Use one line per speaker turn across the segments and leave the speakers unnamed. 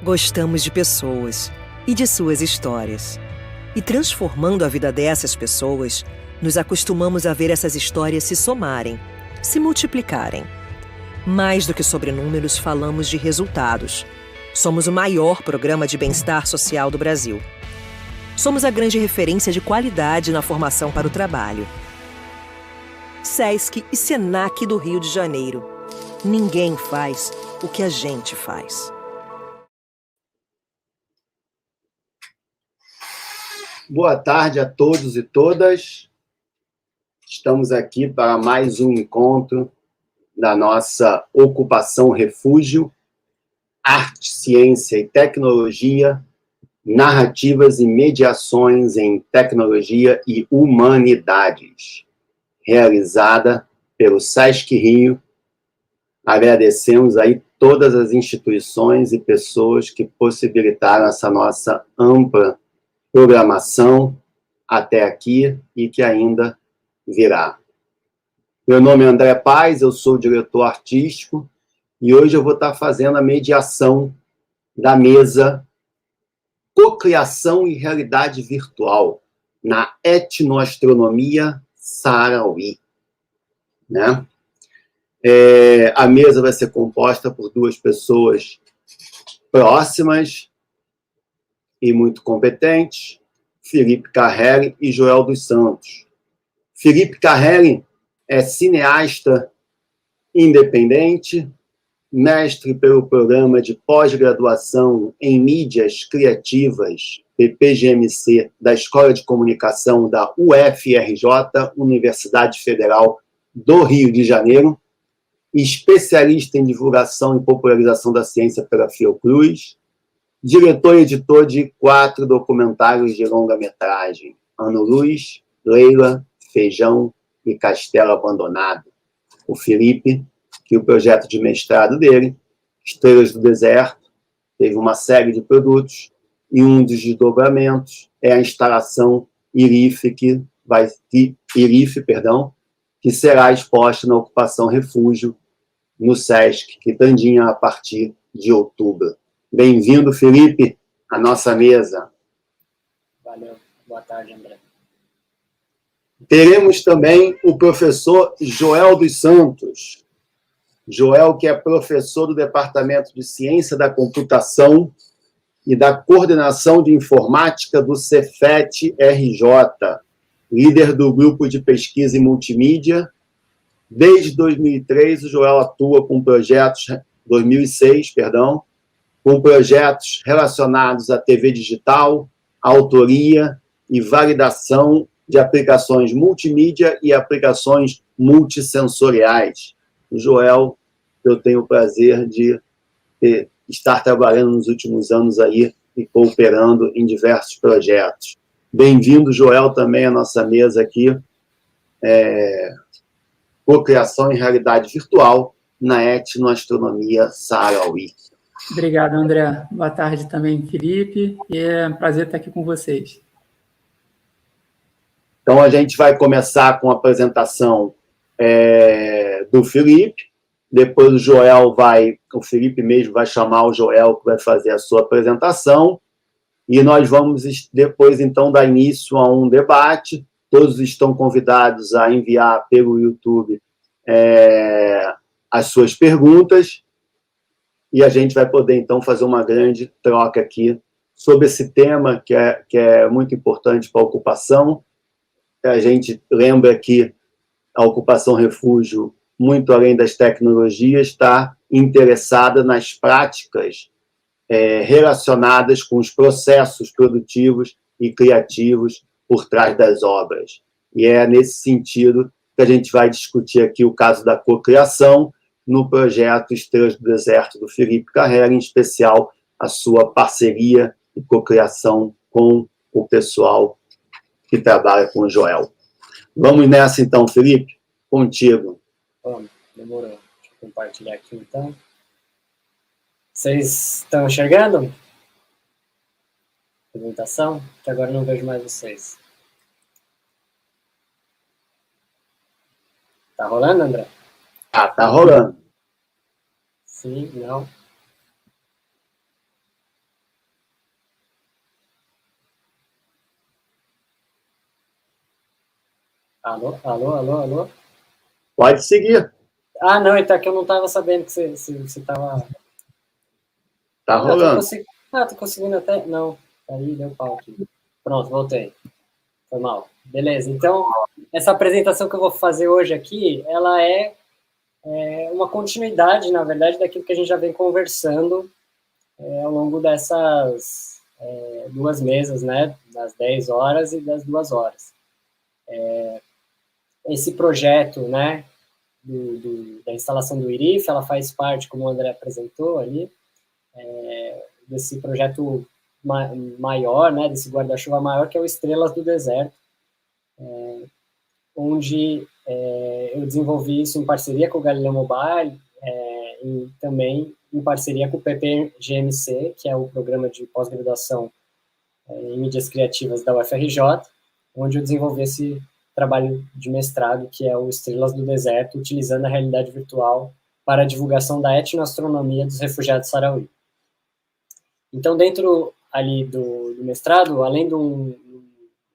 Gostamos de pessoas e de suas histórias. E transformando a vida dessas pessoas, nos acostumamos a ver essas histórias se somarem, se multiplicarem. Mais do que sobre números, falamos de resultados. Somos o maior programa de bem-estar social do Brasil. Somos a grande referência de qualidade na formação para o trabalho. SESC e SENAC do Rio de Janeiro. Ninguém faz o que a gente faz.
Boa tarde a todos e todas. Estamos aqui para mais um encontro da nossa Ocupação Refúgio, Arte, Ciência e Tecnologia, Narrativas e Mediações em Tecnologia e Humanidades, realizada pelo SESC Rio. Agradecemos aí todas as instituições e pessoas que possibilitaram essa nossa ampla programação até aqui e que ainda virá. Meu nome é André Paz, eu sou o diretor artístico e hoje eu vou estar fazendo a mediação da mesa Cocriação e Realidade Virtual na Etnoastronomia Saarauí, né? A mesa vai ser composta por duas pessoas próximas e muito competentes, Felipe Carrelli e Joel dos Santos. Felipe Carrelli é cineasta independente, mestre pelo programa de pós-graduação em mídias criativas, PPGMC, da Escola de Comunicação da UFRJ, Universidade Federal do Rio de Janeiro, especialista em divulgação e popularização da ciência pela Fiocruz, diretor e editor de 4 documentários de longa-metragem, Ano Luz, Leila, Feijão e Castelo Abandonado. O Felipe, que o projeto de mestrado dele, Estrelas do Deserto, teve uma série de produtos e um dos desdobramentos é a instalação IRIF, que será exposta na Ocupação Refúgio no SESC Quitandinha a partir de outubro. Bem-vindo, Felipe, à nossa mesa.
Valeu. Boa tarde, André.
Teremos também o professor Joel dos Santos. Joel, que é professor do Departamento de Ciência da Computação e da Coordenação de Informática do Cefet-RJ, líder do Grupo de Pesquisa e Multimídia. Desde 2003, o Joel atua com projetos, 2006, perdão, com projetos relacionados à TV digital, autoria e validação de aplicações multimídia e aplicações multissensoriais. O Joel, eu tenho o prazer de estar trabalhando nos últimos anos aí e cooperando em diversos projetos. Bem-vindo, Joel, também à nossa mesa aqui, Cocriação em Realidade Virtual na Etnoastronomia Saarauí.
Obrigado, André. Boa tarde também, Felipe. E é um prazer estar aqui com vocês.
Então, a gente vai começar com a apresentação do Felipe. Depois o Felipe mesmo vai chamar o Joel, que vai fazer a sua apresentação. E nós vamos depois, então, dar início a um debate. Todos estão convidados a enviar pelo YouTube as suas perguntas. E a gente vai poder, então, fazer uma grande troca aqui sobre esse tema que é muito importante para a ocupação. A gente lembra que a Ocupação Refúgio, muito além das tecnologias, está interessada nas práticas relacionadas com os processos produtivos e criativos por trás das obras. E é nesse sentido que a gente vai discutir aqui o caso da cocriação, no projeto Estrelas do Deserto do Felipe Carrera, em especial a sua parceria e cocriação com o pessoal que trabalha com o Joel. Vamos nessa então, Felipe, contigo.
Vamos, demorou. Deixa eu compartilhar aqui então. Vocês estão enxergando a apresentação? Que agora eu não vejo mais vocês. Tá rolando, André?
Ah, tá rolando.
Sim, não. Alô, alô, alô, alô?
Pode seguir.
Ah, não, então é que eu não estava sabendo que você estava...
Tá rolando.
Tô conseguindo até... Não, aí deu pau aqui. Pronto, voltei. Foi mal. Beleza, então, essa apresentação que eu vou fazer hoje aqui, ela é uma continuidade, na verdade, daquilo que a gente já vem conversando ao longo dessas 2 mesas, né? Das 10 horas e das 2 horas. Esse projeto, né, da instalação do IRIF, ela faz parte, como o André apresentou ali, desse projeto maior, né, desse guarda-chuva maior, que é o Estrelas do Deserto, onde eu desenvolvi isso em parceria com o Galileu Mobile e também em parceria com o PPGMC, que é o programa de pós-graduação em mídias criativas da UFRJ, onde eu desenvolvi esse trabalho de mestrado, que é o Estrelas do Deserto, utilizando a realidade virtual para a divulgação da etnoastronomia dos refugiados sarauí. Então, dentro ali do mestrado, além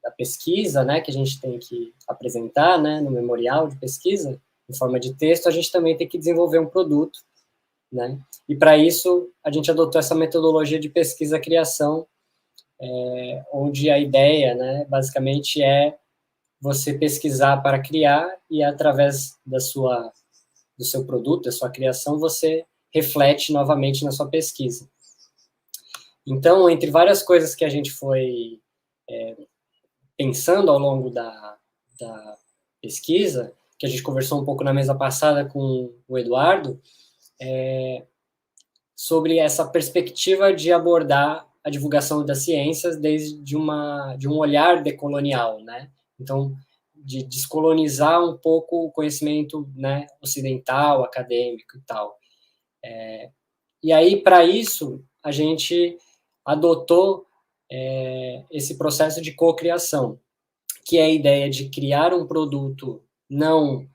da pesquisa, né, que a gente tem que apresentar, né, no memorial de pesquisa, em forma de texto, a gente também tem que desenvolver um produto, né, e para isso a gente adotou essa metodologia de pesquisa-criação, onde a ideia, né, basicamente é você pesquisar para criar e através do seu produto, da sua criação, você reflete novamente na sua pesquisa. Então, entre várias coisas que a gente foi pensando ao longo da pesquisa, que a gente conversou um pouco na mesa passada com o Eduardo, sobre essa perspectiva de abordar a divulgação das ciências desde de um olhar decolonial, né? Então, de descolonizar um pouco o conhecimento, né, ocidental, acadêmico e tal. E aí, para isso, a gente adotou esse processo de cocriação, que é a ideia de criar um produto não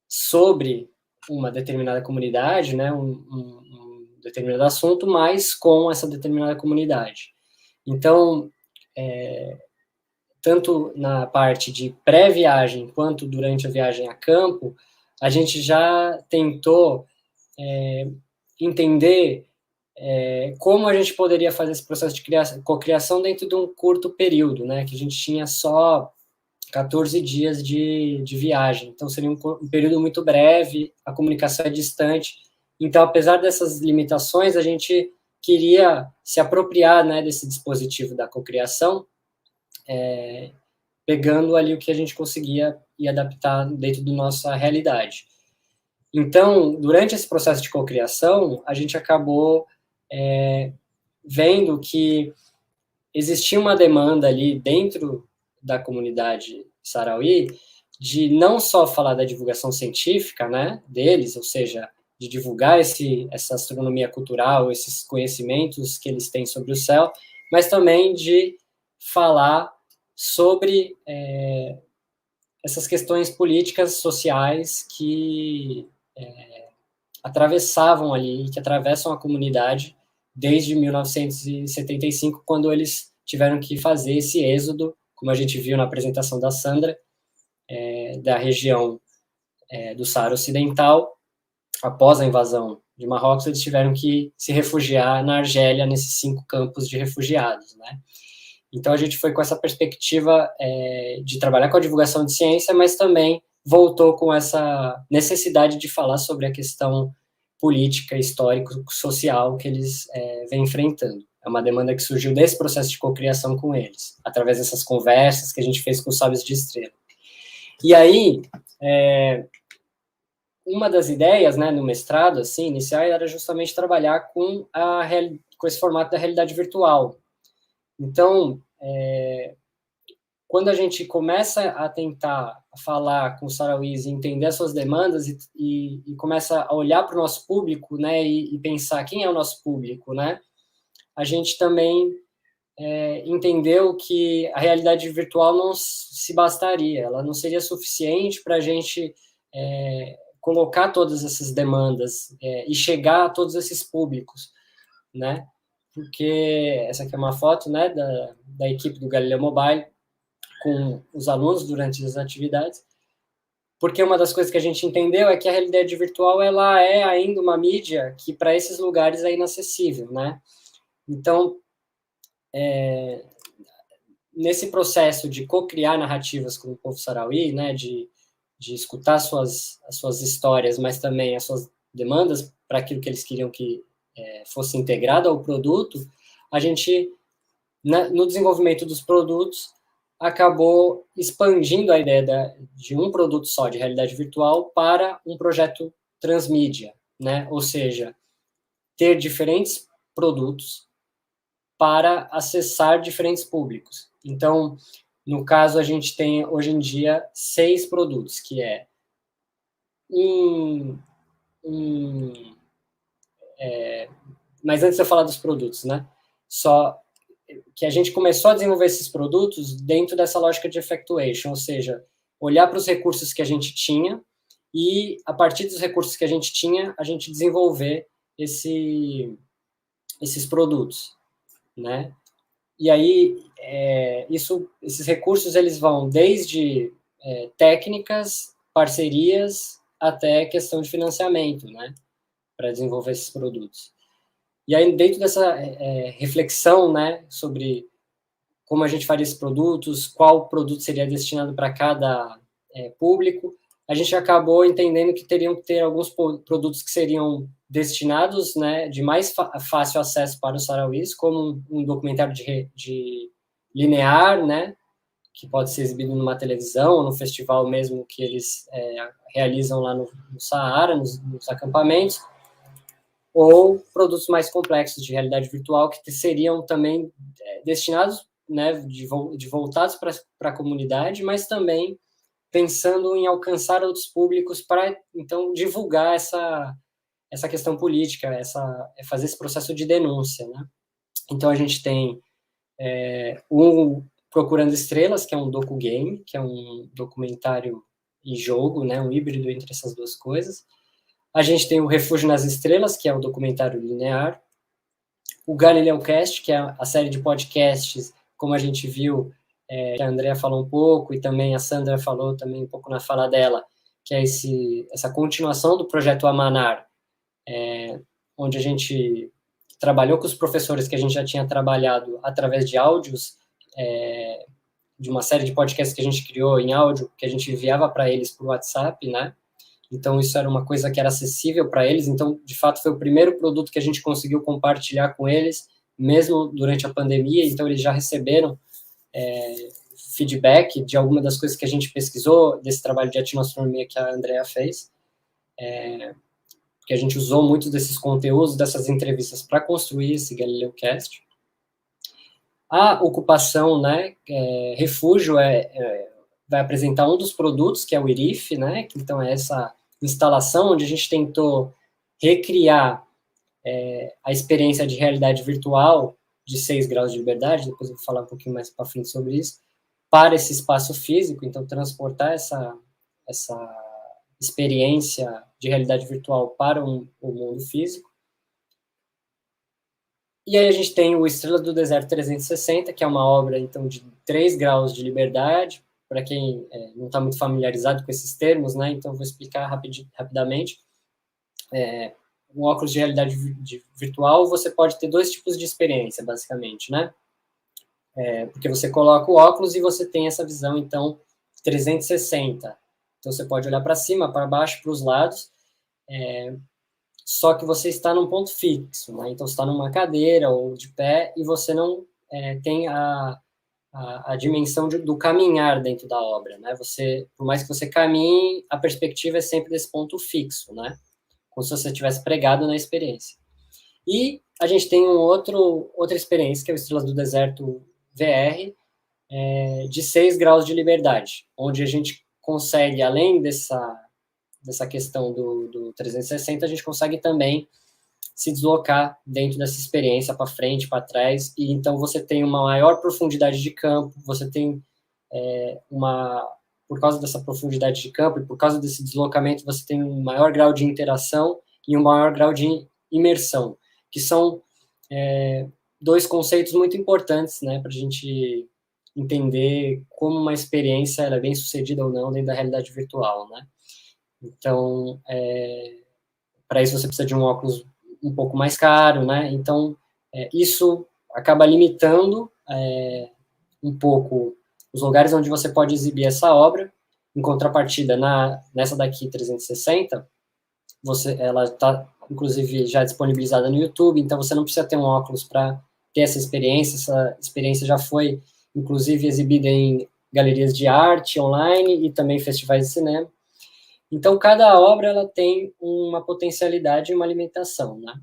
sobre uma determinada comunidade, né, um determinado assunto, mas com essa determinada comunidade. Então, tanto na parte de pré-viagem quanto durante a viagem a campo, a gente já tentou entender como a gente poderia fazer esse processo de cocriação dentro de um curto período, né, que a gente tinha só 14 dias de viagem, então seria um período muito breve, a comunicação é distante, então apesar dessas limitações, a gente queria se apropriar, né, desse dispositivo da cocriação, pegando ali o que a gente conseguia e adaptar dentro da nossa realidade. Então, durante esse processo de cocriação, a gente acabou vendo que existia uma demanda ali dentro da comunidade sarauí de não só falar da divulgação científica, né, deles, ou seja, de divulgar essa astronomia cultural, esses conhecimentos que eles têm sobre o céu, mas também de falar sobre essas questões políticas, sociais que atravessavam ali, que atravessam a comunidade desde 1975, quando eles tiveram que fazer esse êxodo, como a gente viu na apresentação da Sandra, da região do Saara Ocidental. Após a invasão de Marrocos, eles tiveram que se refugiar na Argélia, nesses 5 campos de refugiados, né? Então, a gente foi com essa perspectiva de trabalhar com a divulgação de ciência, mas também voltou com essa necessidade de falar sobre a questão política, histórico-social que eles vêm enfrentando. É uma demanda que surgiu desse processo de cocriação com eles, através dessas conversas que a gente fez com os sábios de estrela. E aí, uma das ideias, né, no mestrado, assim, inicial, era justamente trabalhar com esse formato da realidade virtual. Então, quando a gente começa a tentar falar com os sarauís e entender as suas demandas e começa a olhar para o nosso público, né, e pensar quem é o nosso público, né, a gente também entendeu que a realidade virtual não se bastaria, ela não seria suficiente para a gente colocar todas essas demandas e chegar a todos esses públicos, né, porque essa aqui é uma foto, né, da equipe do Galileu Mobile com os alunos durante as atividades, porque uma das coisas que a gente entendeu é que a realidade virtual ela é ainda uma mídia que para esses lugares é inacessível, né? Então, nesse processo de co-criar narrativas com o povo sarauí, né, de escutar as suas histórias, mas também as suas demandas para aquilo que eles queriam que fosse integrado ao produto, a gente, no desenvolvimento dos produtos, acabou expandindo a ideia de um produto só de realidade virtual para um projeto transmídia, né? Ou seja, ter diferentes produtos para acessar diferentes públicos. Então, no caso, a gente tem, hoje em dia, 6 produtos, que é mas antes de eu falar dos produtos, né? Só que a gente começou a desenvolver esses produtos dentro dessa lógica de effectuation, ou seja, olhar para os recursos que a gente tinha e, a partir dos recursos que a gente tinha, a gente desenvolver esses produtos, né? E aí, esses recursos, eles vão desde técnicas, parcerias, até questão de financiamento, né? Para desenvolver esses produtos. E aí, dentro dessa reflexão, né, sobre como a gente faria esses produtos, qual produto seria destinado para cada público, a gente acabou entendendo que teriam que ter alguns produtos que seriam destinados, né, de mais fácil acesso para os sarauís, como um documentário de linear, né, que pode ser exibido numa televisão ou no festival mesmo que eles realizam lá no Saara, nos acampamentos, ou produtos mais complexos de realidade virtual que seriam também destinados, né, voltados para a comunidade, mas também pensando em alcançar outros públicos para, então, divulgar essa questão política, fazer esse processo de denúncia, né? Então, a gente tem Procurando Estrelas, que é um docu-game, que é um documentário e jogo, né, um híbrido entre essas duas coisas. A gente tem o Refúgio nas Estrelas, que é o documentário linear. O Galileu Cast, que é a série de podcasts, como a gente viu, que a Andrea falou um pouco, e também a Sandra falou também um pouco na fala dela, que é essa continuação do projeto Amanar, onde a gente trabalhou com os professores que a gente já tinha trabalhado através de áudios, de uma série de podcasts que a gente criou em áudio, que a gente enviava para eles por WhatsApp, né? Então, isso era uma coisa que era acessível para eles. Então, de fato, foi o primeiro produto que a gente conseguiu compartilhar com eles, mesmo durante a pandemia. Então, eles já receberam feedback de alguma das coisas que a gente pesquisou, desse trabalho de etnoastronomia que a Andrea fez, porque a gente usou muito desses conteúdos, dessas entrevistas, para construir esse Galileu Cast. A ocupação, né, refúgio, vai apresentar um dos produtos, que é o IRIF, né, então é essa instalação onde a gente tentou recriar a experiência de realidade virtual de 6 graus de liberdade, depois eu vou falar um pouquinho mais para frente sobre isso, para esse espaço físico, então transportar essa experiência de realidade virtual para o mundo físico. E aí a gente tem o Estrelas do Deserto 360, que é uma obra, então, de 3 graus de liberdade, para quem não está muito familiarizado com esses termos, né, então eu vou explicar rapidamente. Um óculos de realidade virtual, você pode ter 2 tipos de experiência, basicamente, né? Porque você coloca o óculos e você tem essa visão, então, 360. Então, você pode olhar para cima, para baixo, para os lados, só que você está num ponto fixo, né? Então, você está numa cadeira ou de pé e você não tem a a dimensão do caminhar dentro da obra, né? Por mais que você caminhe, a perspectiva é sempre desse ponto fixo, né? Como se você estivesse pregado na experiência. E a gente tem outra experiência, que é o Estrelas do Deserto VR, de 6 graus de liberdade, onde a gente consegue, além dessa questão do 360, a gente consegue também se deslocar dentro dessa experiência para frente, para trás, e então você tem uma maior profundidade de campo, você tem por causa dessa profundidade de campo e por causa desse deslocamento, você tem um maior grau de interação e um maior grau de imersão, que são 2 conceitos muito importantes, né, para a gente entender como uma experiência ela é bem sucedida ou não dentro da realidade virtual, né? Então, para isso você precisa de um óculos um pouco mais caro, né? Então, isso acaba limitando um pouco os lugares onde você pode exibir essa obra. Em contrapartida, nessa daqui 360, ela está, inclusive, já disponibilizada no YouTube, então você não precisa ter um óculos para ter essa experiência já foi, inclusive, exibida em galerias de arte online e também festivais de cinema. Então, cada obra ela tem uma potencialidade e uma limitação, né?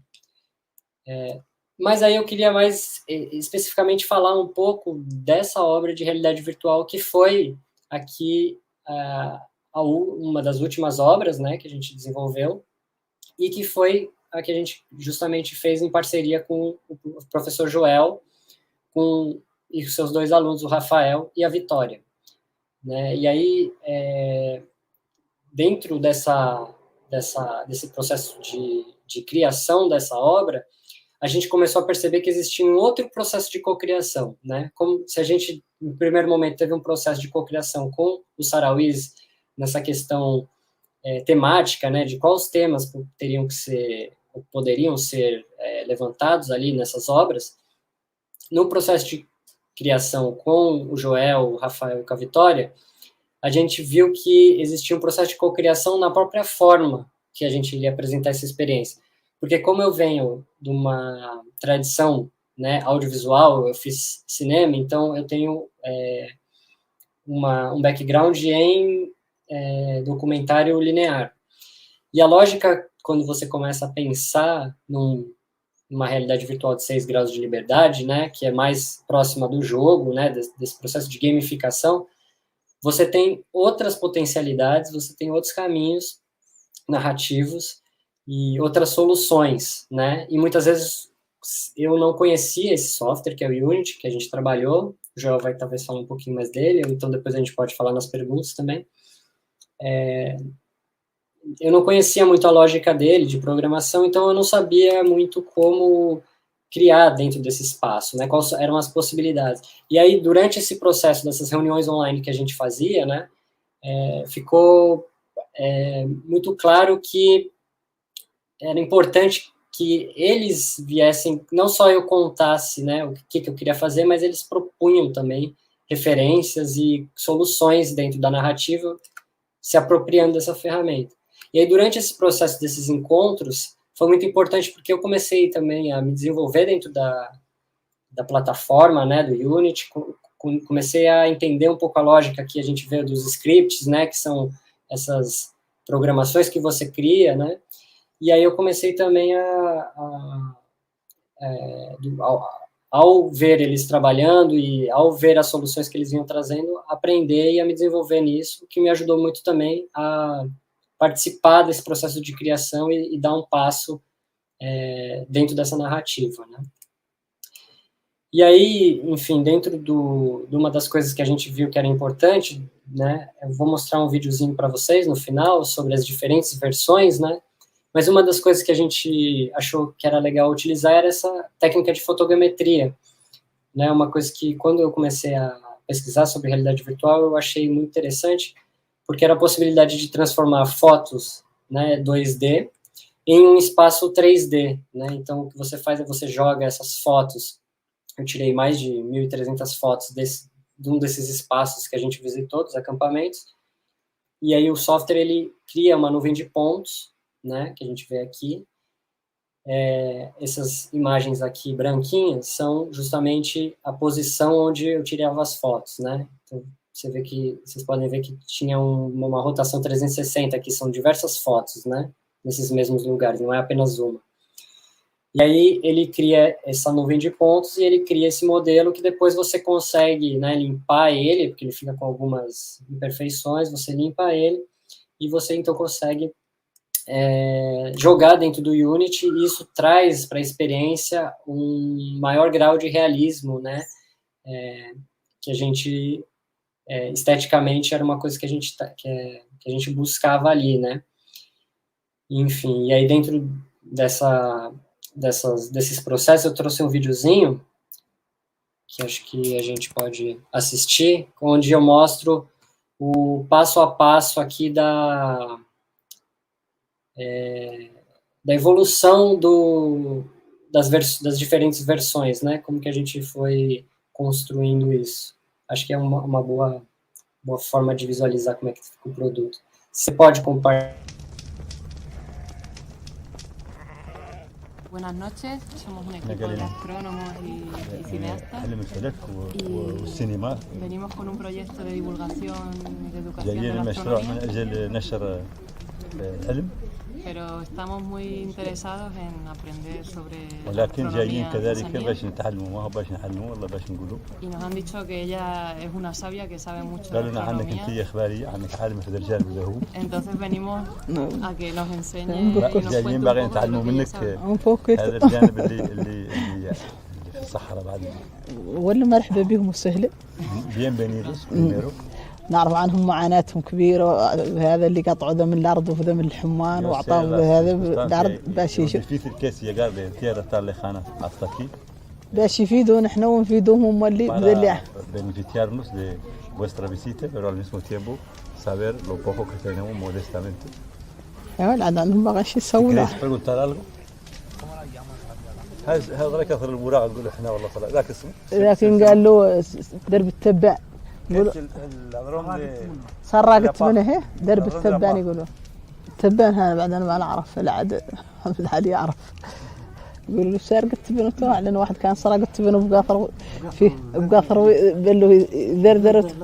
Mas aí eu queria mais especificamente falar um pouco dessa obra de realidade virtual, que foi aqui uma das últimas obras, né, que a gente desenvolveu, e que foi a que a gente justamente fez em parceria com o professor Joel e os seus 2 alunos, o Rafael e a Vitória, né? E aí, dentro desse processo de criação dessa obra, a gente começou a perceber que existia um outro processo de cocriação, né? Como se a gente, no primeiro momento, teve um processo de cocriação com os sarauís nessa questão temática, né? De quais temas poderiam ser levantados ali nessas obras. No processo de criação com o Joel, o Rafael e com a Vitória, a gente viu que existia um processo de cocriação na própria forma que a gente iria apresentar essa experiência. Porque como eu venho de uma tradição, né, audiovisual, eu fiz cinema, então eu tenho um background em documentário linear. E a lógica, quando você começa a pensar numa realidade virtual de 6 graus de liberdade, né, que é mais próxima do jogo, né, desse processo de gamificação, você tem outras potencialidades, você tem outros caminhos narrativos e outras soluções, né? E muitas vezes eu não conhecia esse software, que é o Unity, que a gente trabalhou. O Joel vai talvez falar um pouquinho mais dele, ou então depois a gente pode falar nas perguntas também. Eu não conhecia muito a lógica dele, de programação, então eu não sabia muito como criar dentro desse espaço, né? Quais eram as possibilidades. E aí, durante esse processo dessas reuniões online que a gente fazia, né, ficou muito claro que era importante que eles viessem, não só eu contasse, né, o que eu queria fazer, mas eles propunham também referências e soluções dentro da narrativa, se apropriando dessa ferramenta. E aí, durante esse processo desses encontros, foi muito importante porque eu comecei também a me desenvolver dentro da plataforma, né, do Unity, comecei a entender um pouco a lógica que a gente vê dos scripts, né, que são essas programações que você cria, né, e aí eu comecei também ao ver eles trabalhando e ao ver as soluções que eles vinham trazendo, aprender e a me desenvolver nisso, que me ajudou muito também a participar desse processo de criação e dar um passo dentro dessa narrativa, né? E aí, enfim, dentro de uma das coisas que a gente viu que era importante, né, eu vou mostrar um videozinho para vocês no final sobre as diferentes versões, né, mas uma das coisas que a gente achou que era legal utilizar era essa técnica de fotogrametria, né, uma coisa que quando eu comecei a pesquisar sobre realidade virtual eu achei muito interessante, porque era a possibilidade de transformar fotos, né, 2D em um espaço 3D, né, então o que você faz é você joga essas fotos. Eu tirei mais de 1.300 fotos de um desses espaços que a gente visitou, dos acampamentos, e aí o software ele cria uma nuvem de pontos, né, que a gente vê aqui, essas imagens aqui branquinhas são justamente a posição onde eu tirava as fotos, né? Então, vocês podem ver que tinha uma rotação 360 aqui, são diversas fotos, né? Nesses mesmos lugares, não é apenas uma. E aí ele cria essa nuvem de pontos e ele cria esse modelo que depois você consegue, né, limpar ele, porque ele fica com algumas imperfeições, você limpa ele e você então consegue jogar dentro do Unity, e isso traz para a experiência um maior grau de realismo, né, que a gente, esteticamente, era uma coisa que a gente buscava ali, né. Enfim, e aí dentro desses processos, eu trouxe um videozinho, que acho que a gente pode assistir, onde eu mostro o passo a passo aqui da evolução das diferentes versões, né? Como que a gente foi construindo isso. Acho que é uma boa forma de visualizar como é que fica o produto. Você pode compartilhar.
Buenas noches, somos un equipo de astrónomos y cineastas y venimos con un proyecto de divulgación de educación de la astronomía, pero estamos muy interesados en aprender sobre la astronomía y nos han dicho que ella es una sabia que sabe mucho de astronomía, entonces venimos a que nos enseñe y nos cuente un poco de lo que ella sabe.
هذا الجانب اللي في الصحراء بعد.
ولا مرحبا بهم وسهلا.
Bienvenidos primero.
نعرف عنهم معاناتهم كبيرة، هذا اللي قطعوا ذا من الأرض وذا من الحمان وعطاه هذا الأرض باش
difícil que es llegar de tierra tan lejana hasta aquí.
باش يفيدون احنا ونفيدهم هم اللي
para beneficiarnos de vuestra visita, pero al mismo tiempo saber lo poco que tenemos modestamente.
أيوة عندهم ما غاش يسوون.
¿Queréis preguntar algo? هذا كثر الوراق نقول احنا والله طلع ذاك اسمه.
لكن قال له درب التبع. سرقت منه هي درب التبان يقولوا. التبان هذا بعد انا ما نعرف العاد محمد علي يعرف. يقولوا له سرقت تبنه توع لان واحد كان سرق تبنه بقاطر فيه بقاطر بله دردرت.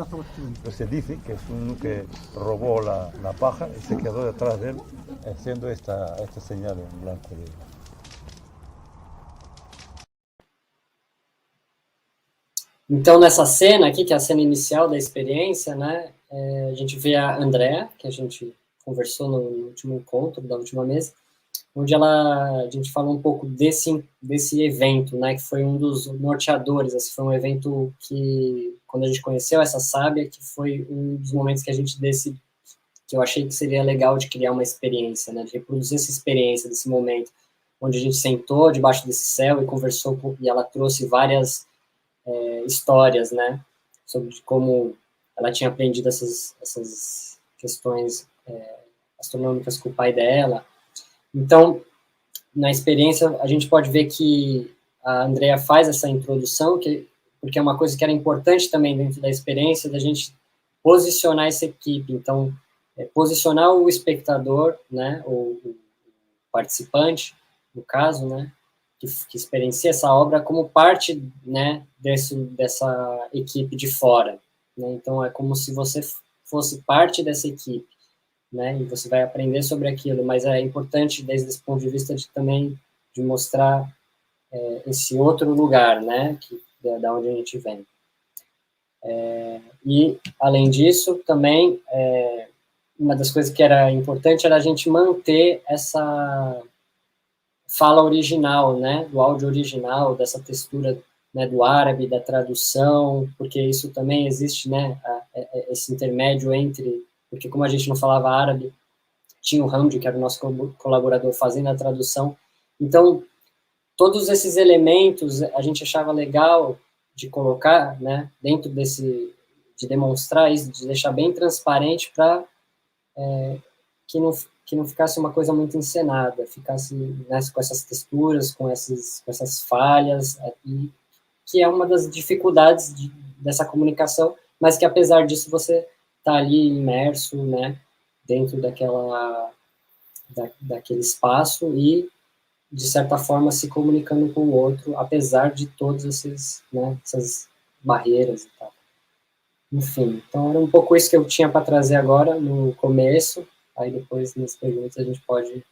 Se dice que es uno que robó la paja y se quedó detrás de él haciendo esta señal en blanco.
Então, nessa cena aqui, que é a cena inicial da experiência, né, a gente vê a Andrea, que a gente conversou no último encontro, da última mesa, onde a gente falou um pouco desse evento, né, que foi um dos norteadores, assim, foi um evento que, quando a gente conheceu essa sábia, que foi um dos momentos que a gente que eu achei que seria legal de criar uma experiência, né, de reproduzir essa experiência desse momento, onde a gente sentou debaixo desse céu e conversou, e ela trouxe várias histórias, né, sobre como ela tinha aprendido essas questões astronômicas com o pai dela. Então, na experiência, a gente pode ver que a Andrea faz essa introdução, porque é uma coisa que era importante também dentro da experiência, da gente posicionar essa equipe. Então, posicionar o espectador, né, o participante, no caso, né, que experiencia essa obra como parte, né, dessa equipe de fora, né? Então é como se você fosse parte dessa equipe, né, e você vai aprender sobre aquilo, mas é importante desde esse ponto de vista também de mostrar esse outro lugar, né, da onde a gente vem. E além disso também uma das coisas que era importante era a gente manter essa fala original, né, do áudio original, dessa textura, né, do árabe, da tradução, porque isso também existe, né, esse intermédio entre, porque como a gente não falava árabe, tinha o Hamdi, que era o nosso colaborador, fazendo a tradução. Então, todos esses elementos a gente achava legal de colocar, né, dentro de demonstrar isso, de deixar bem transparente para que não ficasse uma coisa muito encenada, ficasse, né, com essas texturas, com essas falhas, e que é uma das dificuldades dessa comunicação, mas que apesar disso você está ali imerso, né, dentro daquele espaço e de certa forma, se comunicando com o outro, apesar de todos esses, né, essas barreiras e tal. Enfim, então era um pouco isso que eu tinha para trazer agora no começo, aí depois nas perguntas a gente pode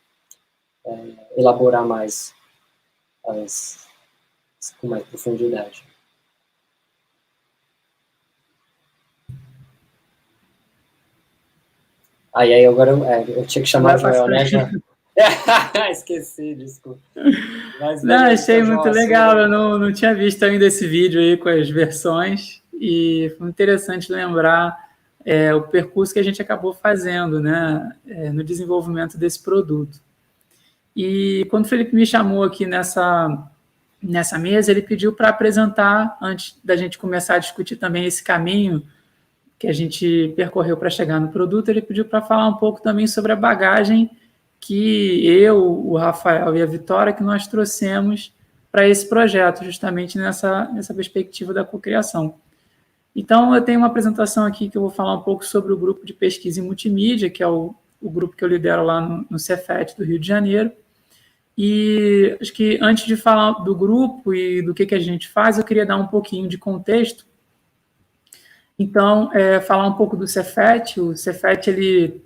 elaborar mais com mais profundidade. Aí agora eu tinha que chamar o Joel, né? Esqueci, desculpa. Mas,
não, achei muito legal, eu não tinha visto ainda esse vídeo aí com as versões, e foi interessante lembrar o percurso que a gente acabou fazendo, né, no desenvolvimento desse produto. E quando o Felipe me chamou aqui nessa mesa, ele pediu para apresentar, antes da gente começar a discutir também esse caminho que a gente percorreu para chegar no produto, ele pediu para falar um pouco também sobre a bagagem que eu, o Rafael e a Vitória, que nós trouxemos para esse projeto, justamente nessa perspectiva da cocriação. Então, eu tenho uma apresentação aqui que eu vou falar um pouco sobre o grupo de pesquisa em multimídia, que é o grupo que eu lidero lá no Cefet do Rio de Janeiro. E acho que antes de falar do grupo e do que a gente faz, eu queria dar um pouquinho de contexto. Então, falar um pouco do Cefet. O Cefet ele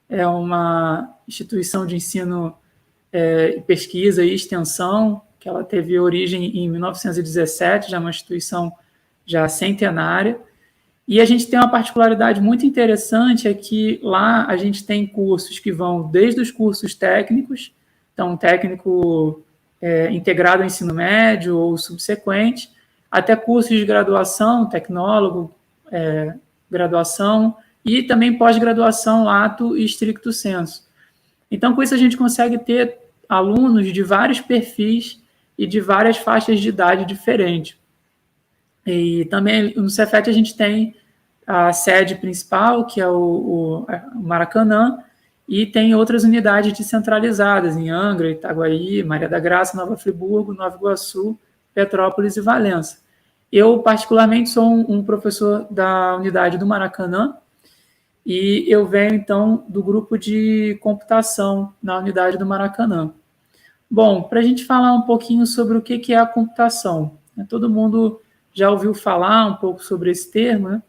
é uma instituição de ensino, pesquisa e extensão, que ela teve origem em 1917, já é uma instituição já centenária. E a gente tem uma particularidade muito interessante, é que lá a gente tem cursos que vão desde os cursos técnicos, então técnico integrado ao ensino médio ou subsequente, até cursos de graduação, tecnólogo, graduação, e também pós-graduação, lato e stricto sensu. Então, com isso, a gente consegue ter alunos de vários perfis e de várias faixas de idade diferentes. E também no Cefet a gente tem a sede principal, que é o Maracanã, e tem outras unidades descentralizadas em Angra, Itaguaí, Maria da Graça, Nova Friburgo, Nova Iguaçu, Petrópolis e Valença. Eu, particularmente, sou um professor da unidade do Maracanã, e eu venho, então, do grupo de computação na unidade do Maracanã. Bom, para a gente falar um pouquinho sobre o que é a computação. Todo mundo já ouviu falar um pouco sobre esse termo, né?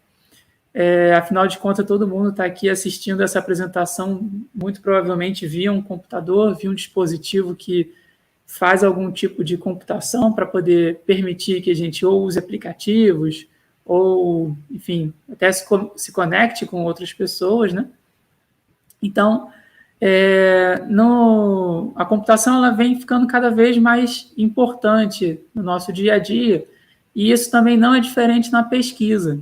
Afinal de contas, todo mundo está aqui assistindo essa apresentação, muito provavelmente via um computador, via um dispositivo que faz algum tipo de computação para poder permitir que a gente ou use aplicativos, ou, enfim, até se conecte com outras pessoas, né? Então, a computação ela vem ficando cada vez mais importante no nosso dia a dia, e isso também não é diferente na pesquisa.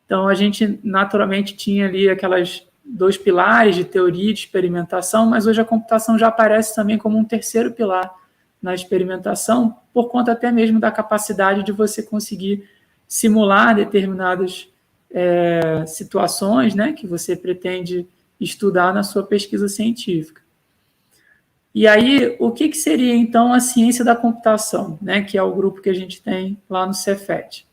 Então, a gente naturalmente tinha ali aquelas 2 pilares de teoria e de experimentação, mas hoje a computação já aparece também como um terceiro pilar na experimentação, por conta até mesmo da capacidade de você conseguir simular determinadas situações, né, que você pretende estudar na sua pesquisa científica. E aí, o que seria, então, a ciência da computação, né, que é o grupo que a gente tem lá no Cefet?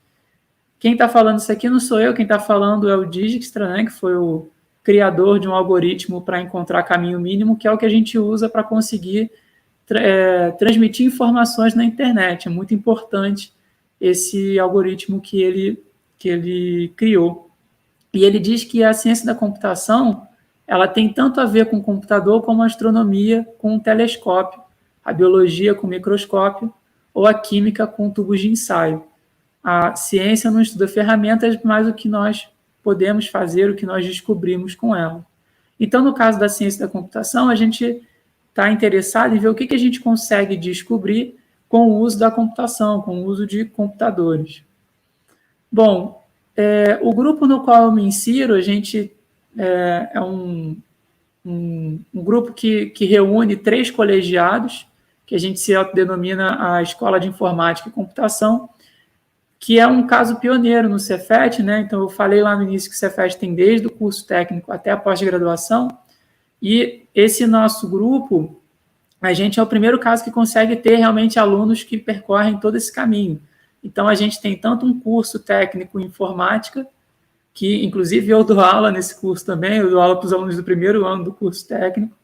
Quem está falando isso aqui não sou eu, quem está falando é o Dijkstra, né, que foi o criador de um algoritmo para encontrar caminho mínimo, que é o que a gente usa para conseguir transmitir informações na internet. É muito importante esse algoritmo que ele criou. E ele diz que a ciência da computação ela tem tanto a ver com o computador como a astronomia com o telescópio, a biologia com o microscópio ou a química com tubos de ensaio. A ciência não estuda ferramentas, mas o que nós podemos fazer, o que nós descobrimos com ela. Então, no caso da ciência da computação, a gente está interessado em ver o que a gente consegue descobrir com o uso da computação, com o uso de computadores. Bom, o grupo no qual eu me insiro, a gente é um grupo que reúne 3 colegiados, que a gente se autodenomina a Escola de Informática e Computação, que é um caso pioneiro no Cefet, né? Então, eu falei lá no início que o Cefet tem desde o curso técnico até a pós-graduação, e esse nosso grupo, a gente é o primeiro caso que consegue ter realmente alunos que percorrem todo esse caminho. Então, a gente tem tanto um curso técnico em informática, que inclusive eu dou aula nesse curso também, eu dou aula para os alunos do primeiro ano do curso técnico,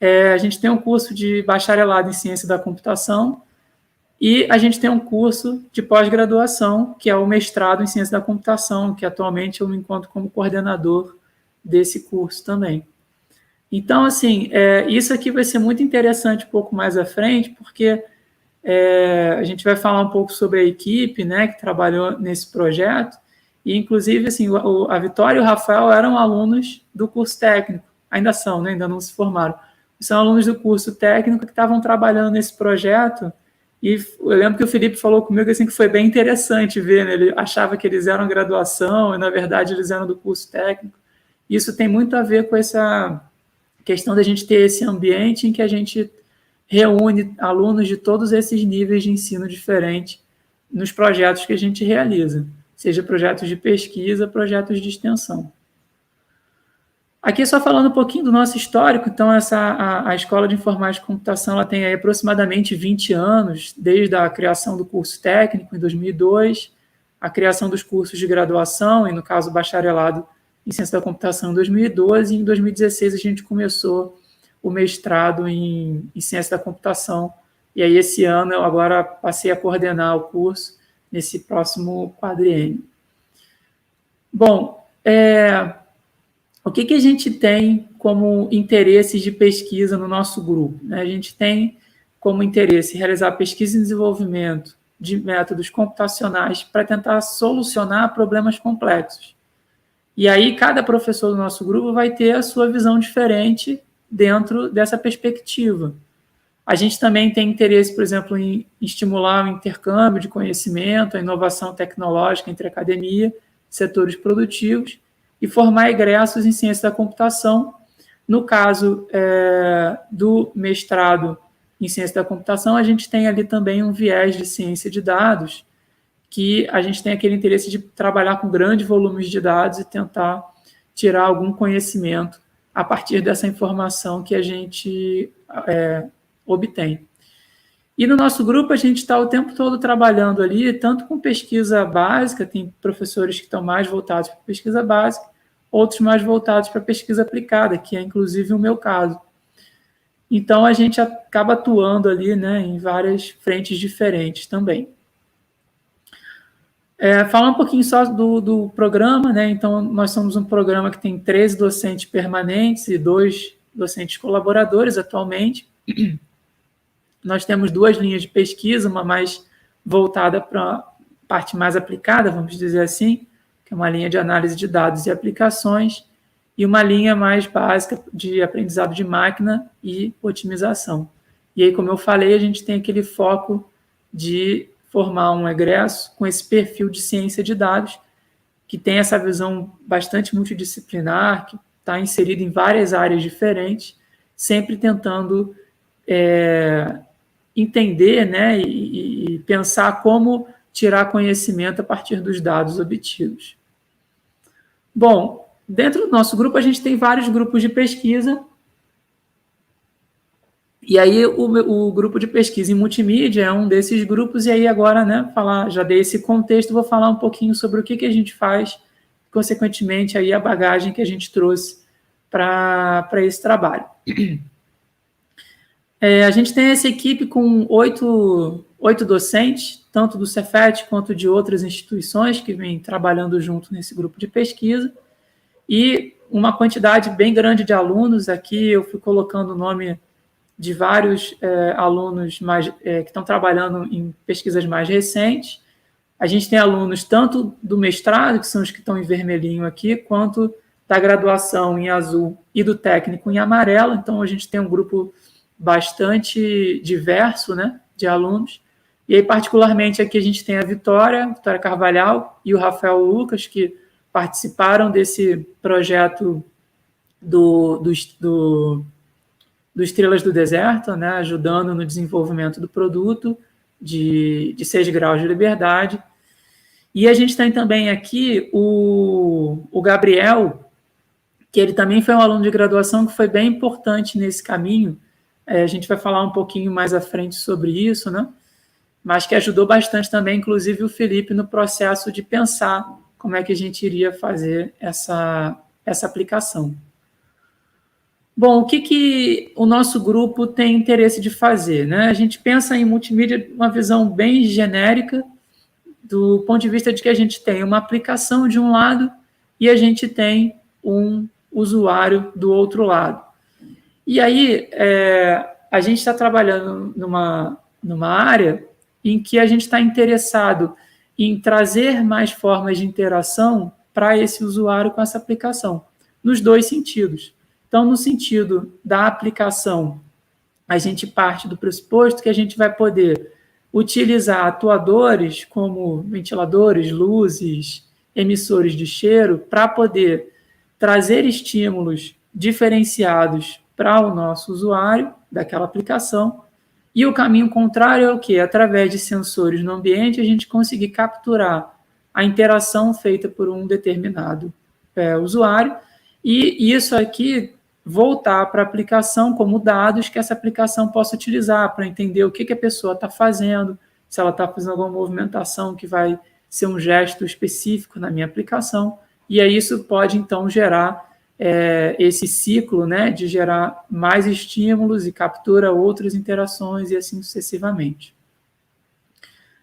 a gente tem um curso de bacharelado em ciência da computação e a gente tem um curso de pós-graduação, que é o mestrado em ciência da computação, que atualmente eu me encontro como coordenador desse curso também. Então, assim, isso aqui vai ser muito interessante um pouco mais à frente, porque a gente vai falar um pouco sobre a equipe, né, que trabalhou nesse projeto, e, inclusive, assim, a Vitória e o Rafael eram alunos do curso técnico, ainda são, né, ainda não se formaram, são alunos do curso técnico que estavam trabalhando nesse projeto, e eu lembro que o Felipe falou comigo assim, que foi bem interessante ver, né, ele achava que eles eram graduação, e, na verdade, eles eram do curso técnico. Isso tem muito a ver com essa questão da gente ter esse ambiente em que a gente reúne alunos de todos esses níveis de ensino diferente nos projetos que a gente realiza, seja projetos de pesquisa, projetos de extensão. Aqui só falando um pouquinho do nosso histórico, então a Escola de Informática e Computação ela tem aí aproximadamente 20 anos, desde a criação do curso técnico em 2002, a criação dos cursos de graduação, e no caso bacharelado em Ciência da Computação em 2012, e em 2016 a gente começou o mestrado em Ciência da Computação, e aí esse ano eu agora passei a coordenar o curso nesse próximo quadriênio. Bom, o que a gente tem como interesses de pesquisa no nosso grupo? A gente tem como interesse realizar pesquisa e desenvolvimento de métodos computacionais para tentar solucionar problemas complexos. E aí cada professor do nosso grupo vai ter a sua visão diferente dentro dessa perspectiva. A gente também tem interesse, por exemplo, em estimular o intercâmbio de conhecimento, a inovação tecnológica entre academia e setores produtivos e formar egressos em ciência da computação. No caso do mestrado em ciência da computação, a gente tem ali também um viés de ciência de dados, que a gente tem aquele interesse de trabalhar com grandes volumes de dados e tentar tirar algum conhecimento a partir dessa informação que a gente obtém. E no nosso grupo a gente está o tempo todo trabalhando ali, tanto com pesquisa básica, tem professores que estão mais voltados para pesquisa básica, outros mais voltados para pesquisa aplicada, que é inclusive o meu caso. Então a gente acaba atuando ali, né, em várias frentes diferentes também. Falar um pouquinho só do programa, né? Então, nós somos um programa que tem 13 docentes permanentes e 2 docentes colaboradores atualmente. Nós temos 2 linhas de pesquisa, uma mais voltada para a parte mais aplicada, vamos dizer assim, que é uma linha de análise de dados e aplicações, e uma linha mais básica de aprendizado de máquina e otimização. E aí, como eu falei, a gente tem aquele foco de formar um egresso com esse perfil de ciência de dados, que tem essa visão bastante multidisciplinar, que está inserido em várias áreas diferentes, sempre tentando entender, né, e pensar como tirar conhecimento a partir dos dados obtidos. Bom, dentro do nosso grupo, a gente tem vários grupos de pesquisa. E aí o grupo de pesquisa em multimídia é um desses grupos, e aí agora, né, já dei esse contexto, vou falar um pouquinho sobre o que a gente faz, consequentemente, aí a bagagem que a gente trouxe para esse trabalho. A gente tem essa equipe com 8 docentes, tanto do Cefet quanto de outras instituições que vêm trabalhando junto nesse grupo de pesquisa, e uma quantidade bem grande de alunos. Aqui eu fui colocando o nome de vários alunos que estão trabalhando em pesquisas mais recentes. A gente tem alunos tanto do mestrado, que são os que estão em vermelhinho aqui, quanto da graduação em azul e do técnico em amarelo. Então, a gente tem um grupo bastante diverso, né, de alunos. E aí, particularmente, aqui a gente tem a Vitória Carvalhal e o Rafael Lucas, que participaram desse projeto do Estrelas do Deserto, né, ajudando no desenvolvimento do produto de 6 graus de liberdade. E a gente tem também aqui o Gabriel, que ele também foi um aluno de graduação que foi bem importante nesse caminho. A gente vai falar um pouquinho mais à frente sobre isso, né? Mas que ajudou bastante também, inclusive, o Felipe no processo de pensar como é que a gente iria fazer essa aplicação. Bom, o que o nosso grupo tem interesse de fazer, né? A gente pensa em multimídia de uma visão bem genérica, do ponto de vista de que a gente tem uma aplicação de um lado e a gente tem um usuário do outro lado. E aí, a gente está trabalhando numa área em que a gente está interessado em trazer mais formas de interação para esse usuário com essa aplicação, nos dois sentidos. Então, no sentido da aplicação, a gente parte do pressuposto que a gente vai poder utilizar atuadores como ventiladores, luzes, emissores de cheiro, para poder trazer estímulos diferenciados para o nosso usuário daquela aplicação. E o caminho contrário é o quê? Através de sensores no ambiente, a gente conseguir capturar a interação feita por um determinado usuário, e isso aqui voltar para a aplicação como dados que essa aplicação possa utilizar para entender o que a pessoa está fazendo, se ela está fazendo alguma movimentação que vai ser um gesto específico na minha aplicação, e aí isso pode, então, gerar esse ciclo, né, de gerar mais estímulos e captura outras interações e assim sucessivamente.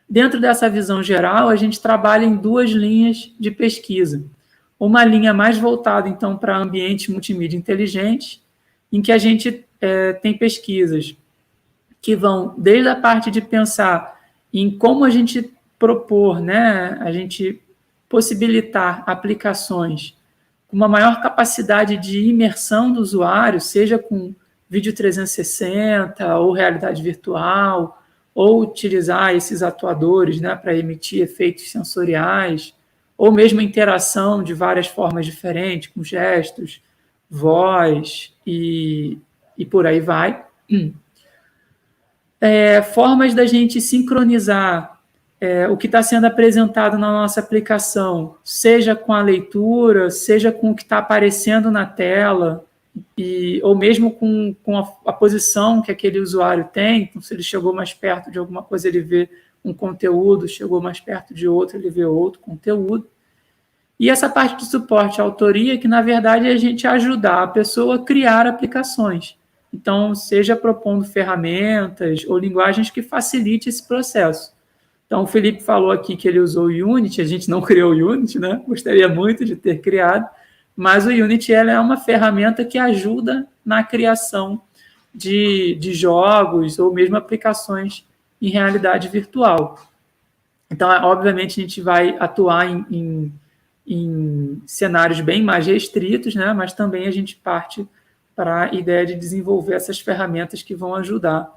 Dentro dessa visão geral, a gente trabalha em duas linhas de pesquisa. Uma linha mais voltada, então, para ambiente multimídia inteligente, em que a gente tem pesquisas que vão desde a parte de pensar em como a gente propor, né, a gente possibilitar aplicações com uma maior capacidade de imersão do usuário, seja com vídeo 360 ou realidade virtual, ou utilizar esses atuadores, né, para emitir efeitos sensoriais, ou mesmo interação de várias formas diferentes, com gestos, voz e por aí vai. Formas da gente sincronizar o que está sendo apresentado na nossa aplicação, seja com a leitura, seja com o que está aparecendo na tela, ou mesmo com a posição que aquele usuário tem. Então, se ele chegou mais perto de alguma coisa, ele vê um conteúdo, chegou mais perto de outro, ele vê outro conteúdo. E essa parte de suporte à autoria, que na verdade é a gente ajudar a pessoa a criar aplicações. Então, seja propondo ferramentas ou linguagens que facilite esse processo. Então, o Felipe falou aqui que ele usou o Unity, a gente não criou o Unity, né? Gostaria muito de ter criado, mas o Unity ela é uma ferramenta que ajuda na criação de jogos ou mesmo aplicações em realidade virtual. Então, obviamente, a gente vai atuar em cenários bem mais restritos, né? Mas também a gente parte para a ideia de desenvolver essas ferramentas que vão ajudar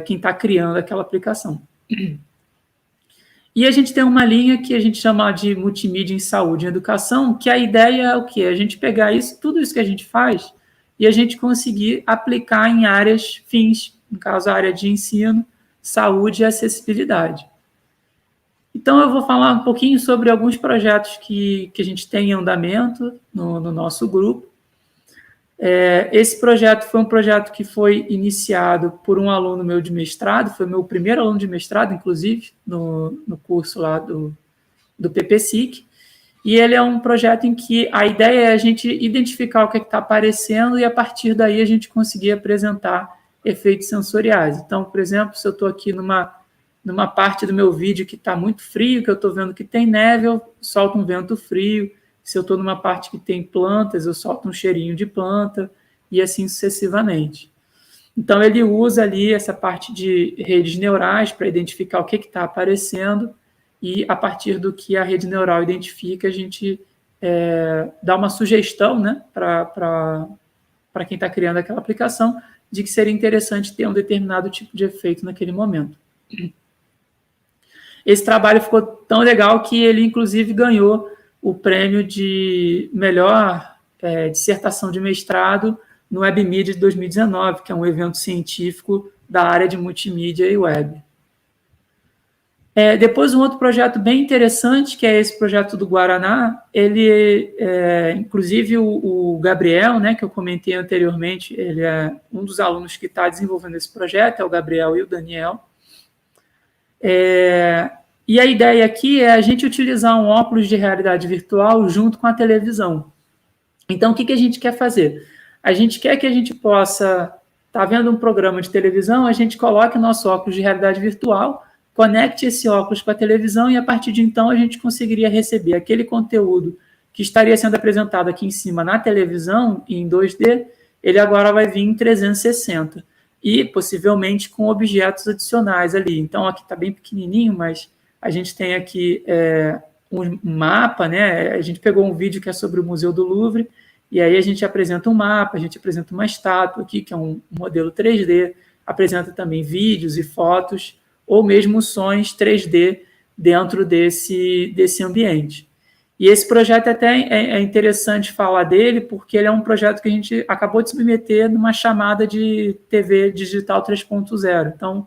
quem está criando aquela aplicação. E a gente tem uma linha que a gente chama de multimídia em saúde e educação, que a ideia é o quê? A gente pegar tudo isso que a gente faz e a gente conseguir aplicar em áreas fins, no caso, a área de ensino, saúde e acessibilidade. Então, eu vou falar um pouquinho sobre alguns projetos que a gente tem em andamento no nosso grupo. Esse projeto foi um projeto que foi iniciado por um aluno meu de mestrado, foi meu primeiro aluno de mestrado, inclusive, no curso lá do PPSIC, e ele é um projeto em que a ideia é a gente identificar o que está aparecendo e, a partir daí, a gente conseguir apresentar efeitos sensoriais. Então, por exemplo, se eu estou aqui numa parte do meu vídeo que está muito frio, que eu estou vendo que tem neve, eu solto um vento frio. Se eu estou numa parte que tem plantas, eu solto um cheirinho de planta, e assim sucessivamente. Então, ele usa ali essa parte de redes neurais para identificar o que está aparecendo, e a partir do que a rede neural identifica, a gente dá uma sugestão, né, para quem está criando aquela aplicação, de que seria interessante ter um determinado tipo de efeito naquele momento. Esse trabalho ficou tão legal que ele, inclusive, ganhou o prêmio de melhor dissertação de mestrado no WebMedia de 2019, que é um evento científico da área de multimídia e web. Depois, um outro projeto bem interessante, que é esse projeto do Guaraná, ele, inclusive, o Gabriel, né, que eu comentei anteriormente, ele é um dos alunos que está desenvolvendo esse projeto, é o Gabriel e o Daniel. E a ideia aqui é a gente utilizar um óculos de realidade virtual junto com a televisão. Então, o que a gente quer fazer? a gente quer que a gente possa estar vendo um programa de televisão, a gente coloque o nosso óculos de realidade virtual, conecte esse óculos com a televisão e, a partir de então, a gente conseguiria receber aquele conteúdo que estaria sendo apresentado aqui em cima na televisão, em 2D, ele agora vai vir em 360 e, possivelmente, com objetos adicionais ali. Então, aqui está bem pequenininho, mas a gente tem aqui um mapa, né? A gente pegou um vídeo que é sobre o Museu do Louvre, e aí a gente apresenta um mapa, a gente apresenta uma estátua aqui, que é um modelo 3D, apresenta também vídeos e fotos, ou mesmo sons 3D dentro desse ambiente. E esse projeto até é interessante falar dele, porque ele é um projeto que a gente acabou de submeter numa chamada de TV Digital 3.0. Então,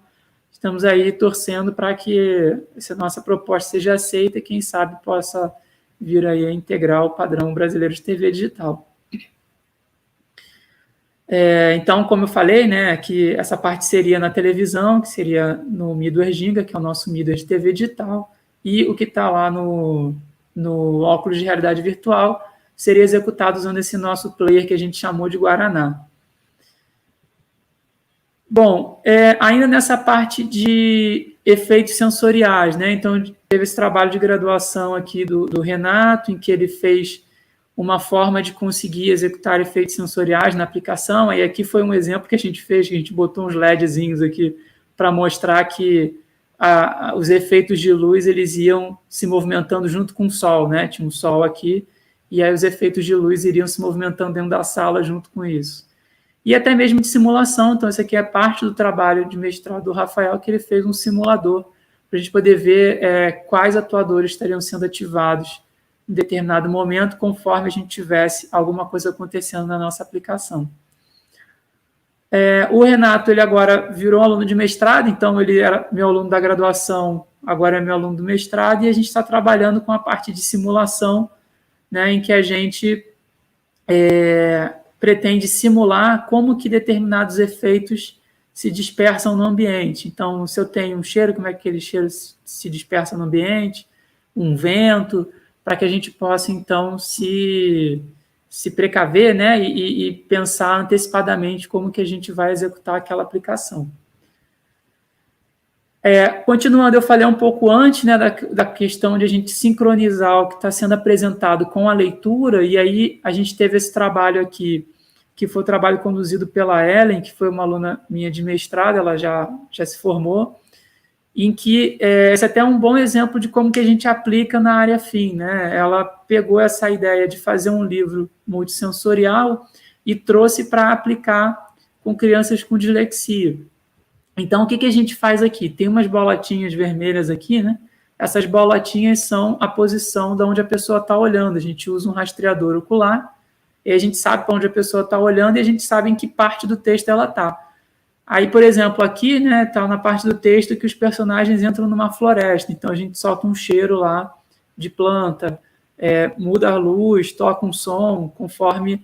estamos aí torcendo para que essa nossa proposta seja aceita e, quem sabe, possa vir aí a integrar o padrão brasileiro de TV digital. Então, como eu falei, né, que essa parte seria na televisão, que seria no Midway Ginga, que é o nosso Midway de TV digital, e o que está lá no óculos de realidade virtual seria executado usando esse nosso player que a gente chamou de Guaraná. Bom, ainda nessa parte de efeitos sensoriais, né? Então, teve esse trabalho de graduação aqui do Renato, em que ele fez uma forma de conseguir executar efeitos sensoriais na aplicação. Aí aqui foi um exemplo que a gente fez, que a gente botou uns LEDzinhos aqui para mostrar que os efeitos de luz eles iam se movimentando junto com o sol, né? Tinha um sol aqui, e aí os efeitos de luz iriam se movimentando dentro da sala junto com isso. E até mesmo de simulação. Então, isso aqui é parte do trabalho de mestrado do Rafael, que ele fez um simulador para a gente poder ver quais atuadores estariam sendo ativados em determinado momento, conforme a gente tivesse alguma coisa acontecendo na nossa aplicação. O Renato, ele agora virou aluno de mestrado, então ele era meu aluno da graduação, agora é meu aluno do mestrado, e a gente está trabalhando com a parte de simulação, né, em que a gente pretende simular como que determinados efeitos se dispersam no ambiente. Então, se eu tenho um cheiro, como é que aquele cheiro se dispersa no ambiente, um vento, para que a gente possa, então, se precaver, né, e pensar antecipadamente como que a gente vai executar aquela aplicação. Continuando, eu falei um pouco antes, né, da questão de a gente sincronizar o que está sendo apresentado com a leitura, e aí a gente teve esse trabalho aqui, que foi o trabalho conduzido pela Ellen, que foi uma aluna minha de mestrado, ela já se formou, em que esse até é um bom exemplo de como que a gente aplica na área fim, né? Ela pegou essa ideia de fazer um livro multissensorial e trouxe para aplicar com crianças com dislexia. Então, o que a gente faz aqui? Tem umas bolotinhas vermelhas aqui, né? Essas bolotinhas são a posição de onde a pessoa está olhando. A gente usa um rastreador ocular, e a gente sabe para onde a pessoa está olhando e a gente sabe em que parte do texto ela está. Aí, por exemplo, aqui, né, está na parte do texto que os personagens entram numa floresta. Então, a gente solta um cheiro lá de planta, muda a luz, toca um som, conforme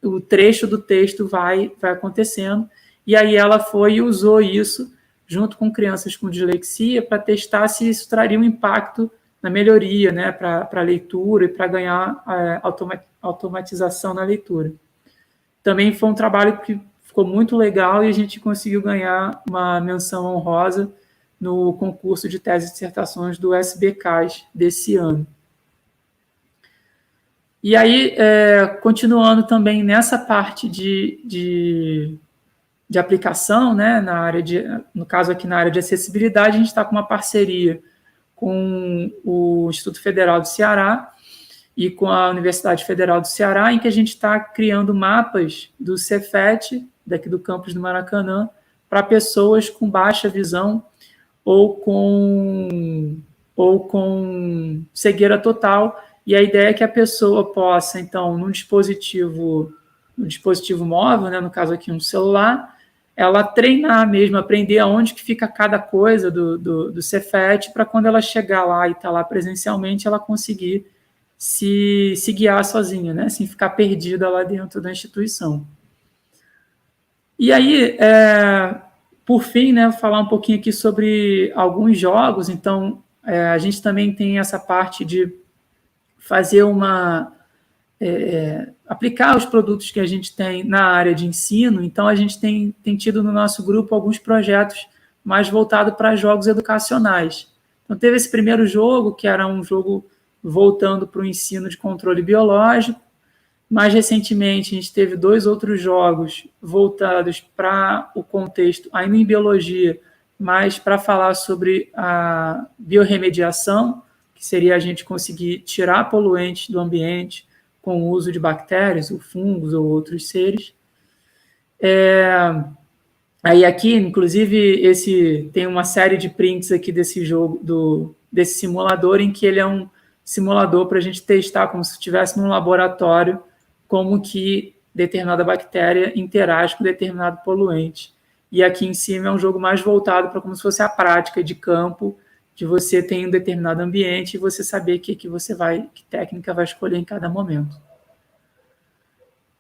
o trecho do texto vai acontecendo. E aí ela foi e usou isso junto com crianças com dislexia para testar se isso traria um impacto na melhoria, né, para a leitura e para ganhar automatização na leitura. Também foi um trabalho que ficou muito legal e a gente conseguiu ganhar uma menção honrosa no concurso de tese e dissertações do SBCAS desse ano. E aí, continuando também nessa parte de aplicação, né, no caso aqui na área de acessibilidade, a gente está com uma parceria com o Instituto Federal do Ceará e com a Universidade Federal do Ceará, em que a gente está criando mapas do Cefet, daqui do campus do Maracanã, para pessoas com baixa visão ou com cegueira total. E a ideia é que a pessoa possa, então, num dispositivo móvel, né, no caso aqui um celular, ela treinar mesmo, aprender aonde que fica cada coisa do Cefet, para quando ela chegar lá e estar lá presencialmente, ela conseguir se guiar sozinha, né, sem ficar perdida lá dentro da instituição. E aí, por fim, né, vou falar um pouquinho aqui sobre alguns jogos. Então, a gente também tem essa parte de fazer aplicar os produtos que a gente tem na área de ensino. Então, a gente tem tido no nosso grupo alguns projetos mais voltados para jogos educacionais. Então, teve esse primeiro jogo, que era um jogo voltando para o ensino de controle biológico. Mais recentemente, a gente teve 2 outros jogos voltados para o contexto, ainda em biologia, mas para falar sobre a biorremediação, que seria a gente conseguir tirar poluentes do ambiente com o uso de bactérias, ou fungos, ou outros seres. Aí aqui, inclusive, tem uma série de prints aqui desse jogo, desse simulador, em que ele é um simulador para a gente testar, como se estivesse num laboratório, como que determinada bactéria interage com determinado poluente. E aqui em cima é um jogo mais voltado para como se fosse a prática de campo, de você ter um determinado ambiente e você saber que técnica vai escolher em cada momento.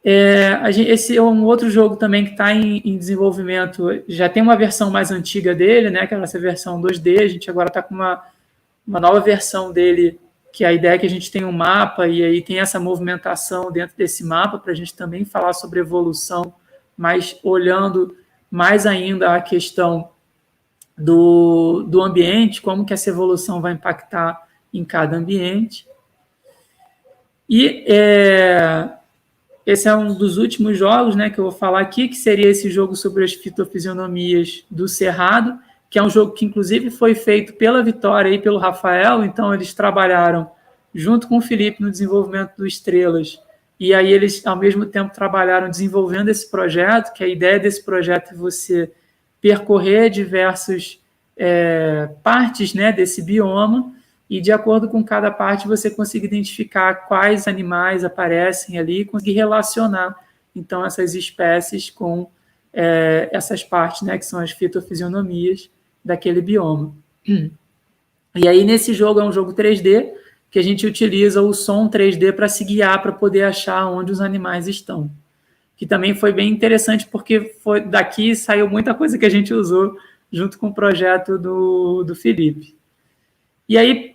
Esse é um outro jogo também que está em desenvolvimento, já tem uma versão mais antiga dele, né, que é essa versão 2D, a gente agora está com uma nova versão dele, que a ideia é que a gente tem um mapa, e aí tem essa movimentação dentro desse mapa, para a gente também falar sobre evolução, mas olhando mais ainda a questão do ambiente, como que essa evolução vai impactar em cada ambiente. E esse é um dos últimos jogos, né, que eu vou falar aqui, que seria esse jogo sobre as fitofisionomias do Cerrado, que é um jogo que, inclusive, foi feito pela Vitória e pelo Rafael. Então, eles trabalharam junto com o Felipe no desenvolvimento do Estrelas, e aí eles, ao mesmo tempo, trabalharam desenvolvendo esse projeto, que a ideia desse projeto é você percorrer diversas partes, né, desse bioma, e, de acordo com cada parte, você consegue identificar quais animais aparecem ali e conseguir relacionar, então, essas espécies com essas partes, né, que são as fitofisionomias daquele bioma. E aí, nesse jogo, é um jogo 3D, que a gente utiliza o som 3D para se guiar, para poder achar onde os animais estão. Que também foi bem interessante, porque daqui saiu muita coisa que a gente usou junto com o projeto do Felipe. E aí,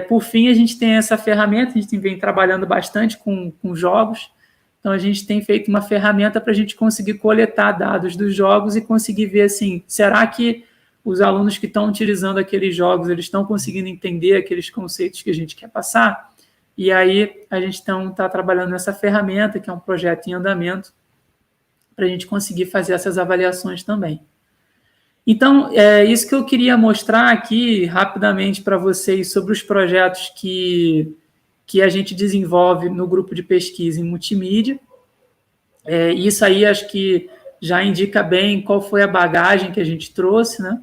por fim, a gente tem essa ferramenta, a gente vem trabalhando bastante com jogos, então a gente tem feito uma ferramenta para a gente conseguir coletar dados dos jogos e conseguir ver, assim, será que os alunos que estão utilizando aqueles jogos, eles estão conseguindo entender aqueles conceitos que a gente quer passar? E aí a gente está trabalhando nessa ferramenta, que é um projeto em andamento, para a gente conseguir fazer essas avaliações também. Então, é isso que eu queria mostrar aqui rapidamente para vocês sobre os projetos que a gente desenvolve no grupo de pesquisa em multimídia. Isso aí acho que já indica bem qual foi a bagagem que a gente trouxe, né?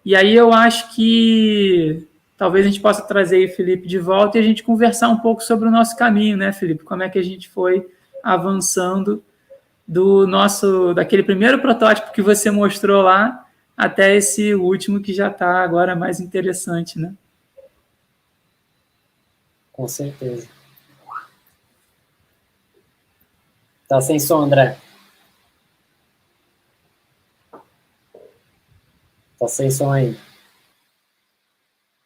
E aí eu acho que talvez a gente possa trazer aí o Felipe de volta e a gente conversar um pouco sobre o nosso caminho, né, Felipe? Como é que a gente foi avançando daquele primeiro protótipo que você mostrou lá até esse último que já está agora mais interessante, né?
Com certeza. Tá sem som, André. Tá sem som aí.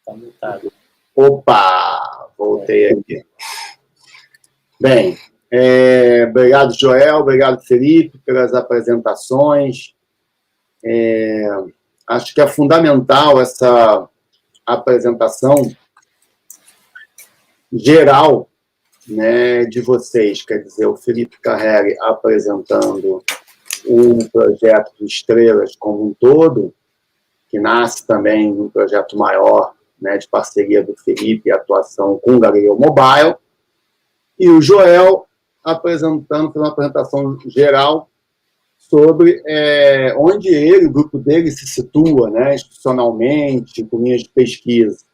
Tá mutado.
Opa! Voltei aqui. Bem, obrigado, Joel, obrigado, Felipe, pelas apresentações. Acho que é fundamental essa apresentação geral, né, de vocês, quer dizer, o Felipe Carreri apresentando um projeto de Estrelas como um todo, que nasce também num projeto maior, né, de parceria do Felipe e atuação com o Galileu Mobile, e o Joel fazendo uma apresentação geral sobre onde o grupo dele se situa, né, institucionalmente, com linhas de pesquisa.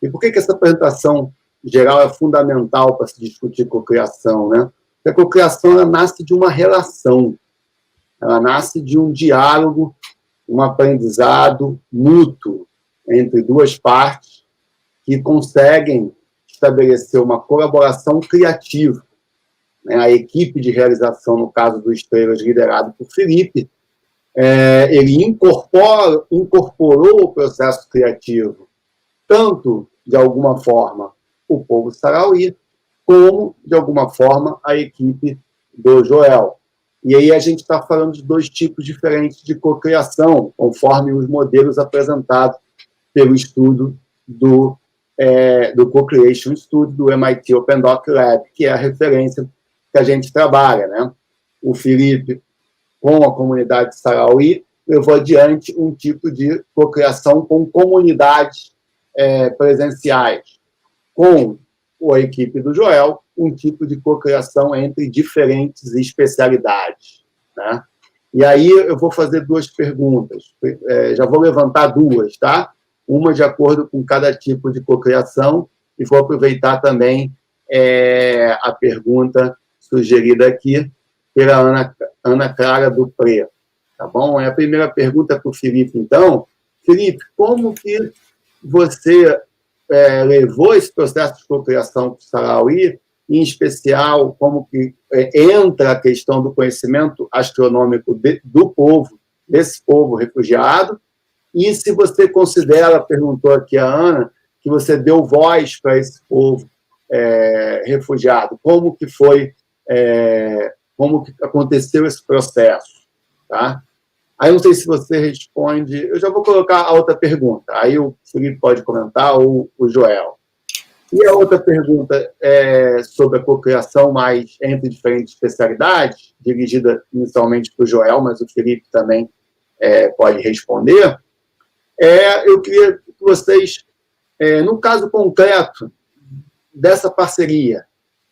E por que essa apresentação geral é fundamental para se discutir cocriação, né? Porque a cocriação ela nasce de uma relação, ela nasce de um diálogo, um aprendizado mútuo entre duas partes que conseguem estabelecer uma colaboração criativa. A equipe de realização, no caso do Estrelas, liderado por Felipe, ele incorporou o processo criativo, tanto, de alguma forma, o povo sarauí, como, de alguma forma, a equipe do Joel. E aí a gente está falando de dois tipos diferentes de cocriação, conforme os modelos apresentados pelo estudo do Co-Creation Studio do MIT Open Doc Lab, que é a referência que a gente trabalha, né? O Felipe, com a comunidade Sahraui, levou adiante um tipo de cocriação com comunidades presenciais. Com a equipe do Joel, um tipo de cocriação entre diferentes especialidades, né? E aí eu vou fazer duas perguntas. Já vou levantar duas, tá? Uma de acordo com cada tipo de cocriação, e vou aproveitar também a pergunta sugerida aqui pela Ana Clara Dupré, tá bom? A primeira pergunta para o Felipe, então. Felipe, como que você levou esse processo de cocriação com o Sahraui, em especial, como que entra a questão do conhecimento astronômico do povo, desse povo refugiado, e se você considera, perguntou aqui a Ana, que você deu voz para esse povo refugiado, como que foi, como que aconteceu esse processo, tá? Aí eu não sei se você responde, eu já vou colocar a outra pergunta, aí o Felipe pode comentar, ou o Joel. E a outra pergunta é sobre a cocriação mais entre diferentes especialidades, dirigida inicialmente para o Joel, mas o Felipe também pode responder. Eu queria que vocês, no caso concreto dessa parceria,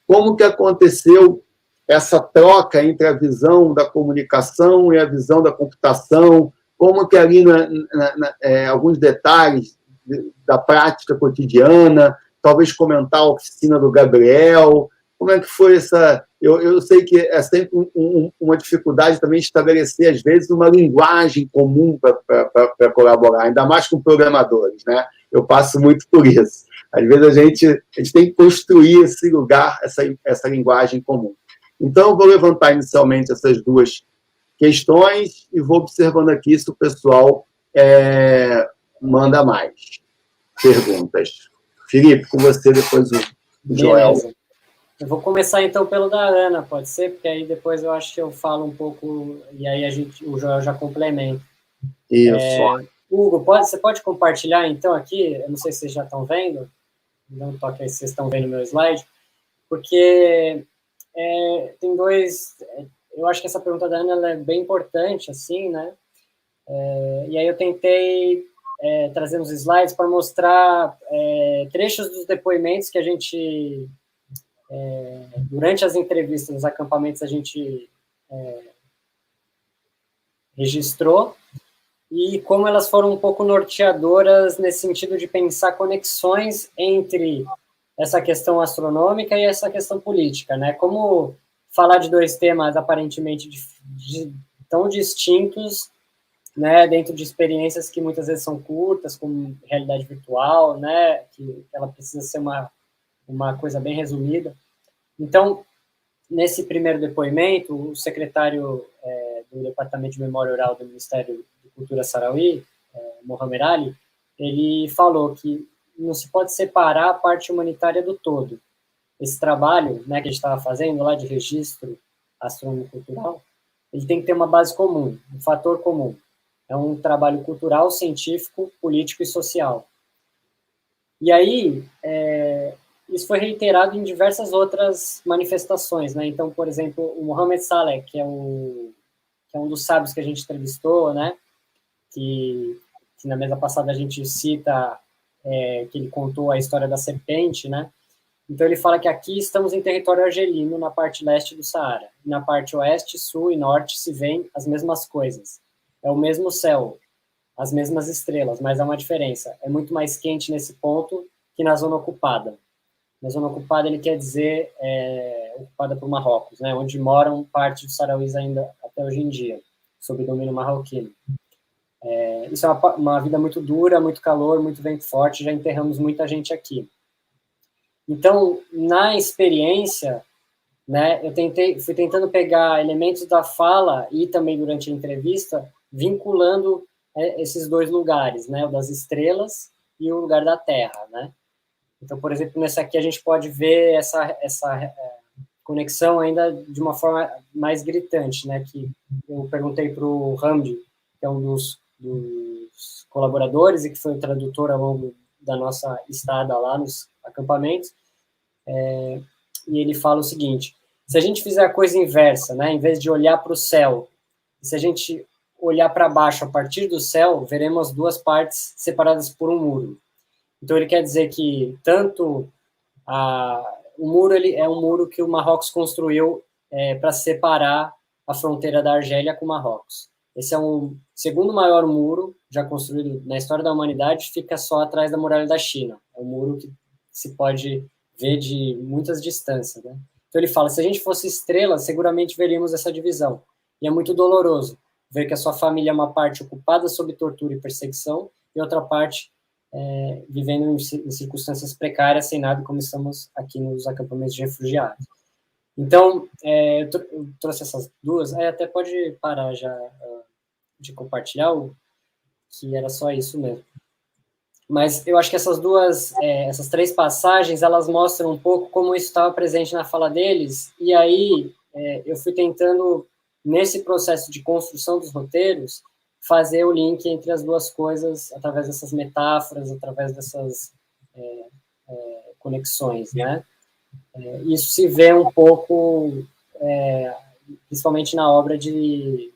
como que aconteceu essa troca entre a visão da comunicação e a visão da computação, como que ali, alguns detalhes da prática cotidiana, talvez comentar a oficina do Gabriel, como é que foi essa... Eu sei que é sempre uma dificuldade também estabelecer, às vezes, uma linguagem comum para colaborar, ainda mais com programadores, né? Eu passo muito por isso. Às vezes a gente tem que construir esse lugar, essa linguagem comum. Então, eu vou levantar inicialmente essas duas questões e vou observando aqui se o pessoal manda mais perguntas. Felipe, com você, depois o Joel.
Beleza. Eu vou começar, então, pelo da Ana, pode ser? Porque aí depois eu acho que eu falo um pouco e aí o Joel já complementa.
Isso.
Hugo, você pode compartilhar, então, aqui? Eu não sei se vocês já estão vendo. Não toque aí se vocês estão vendo meu slide. Porque tem dois... Eu acho que essa pergunta da Ana ela é bem importante, assim, né? E aí eu tentei trazer uns slides para mostrar trechos dos depoimentos que a gente... durante as entrevistas, nos acampamentos, a gente registrou, e como elas foram um pouco norteadoras nesse sentido de pensar conexões entre essa questão astronômica e essa questão política, né? Como falar de dois temas aparentemente tão distintos, né, dentro de experiências que muitas vezes são curtas, como realidade virtual, né, que ela precisa ser uma coisa bem resumida. Então, nesse primeiro depoimento, o secretário do Departamento de Memória Oral do Ministério de Cultura Sahraui, Mohamed Ali, ele falou que não se pode separar a parte humanitária do todo. Esse trabalho, né, que a gente estava fazendo lá de registro astronômico-cultural, ele tem que ter uma base comum, um fator comum. É um trabalho cultural, científico, político e social. E aí, isso foi reiterado em diversas outras manifestações, né? Então, por exemplo, o Mohamed Saleh, que é um dos sábios que a gente entrevistou, né? Que na mesa passada a gente cita que ele contou a história da serpente, né? Então, ele fala que aqui estamos em território argelino, na parte leste do Saara. Na parte oeste, sul e norte se veem as mesmas coisas. É o mesmo céu, as mesmas estrelas, mas há uma diferença. É muito mais quente nesse ponto que na zona ocupada. Na zona ocupada, ele quer dizer ocupada por Marrocos, né, onde moram parte dos sarauís ainda até hoje em dia, sob domínio marroquino. Isso é uma vida muito dura, muito calor, muito vento forte, já enterramos muita gente aqui. Então, na experiência, né, fui tentando pegar elementos da fala e também durante a entrevista, vinculando esses dois lugares, né, o das estrelas e o lugar da Terra, né? Então, por exemplo, nessa aqui a gente pode ver essa conexão ainda de uma forma mais gritante, né? Que eu perguntei para o Hamdi, que é um dos colaboradores e que foi o tradutor ao longo da nossa estada lá nos acampamentos, e ele fala o seguinte: se a gente fizer a coisa inversa, né? Em vez de olhar para o céu, se a gente olhar para baixo a partir do céu, veremos duas partes separadas por um muro. Então ele quer dizer que tanto o muro ele é um muro que o Marrocos construiu para separar a fronteira da Argélia com o Marrocos. Esse é o segundo maior muro já construído na história da humanidade, fica só atrás da muralha da China. É um muro que se pode ver de muitas distâncias, né? Então ele fala, se a gente fosse estrela, seguramente veríamos essa divisão. E é muito doloroso ver que a sua família é uma parte ocupada sob tortura e perseguição e outra parte vivendo em circunstâncias precárias, sem nada, como estamos aqui nos acampamentos de refugiados. Então, eu trouxe essas duas, até pode parar já de compartilhar, que era só isso mesmo. Mas eu acho que essas três passagens, elas mostram um pouco como isso estava presente na fala deles, e aí eu fui tentando, nesse processo de construção dos roteiros, fazer o link entre as duas coisas através dessas metáforas, através dessas conexões, né? Isso se vê um pouco, principalmente na obra de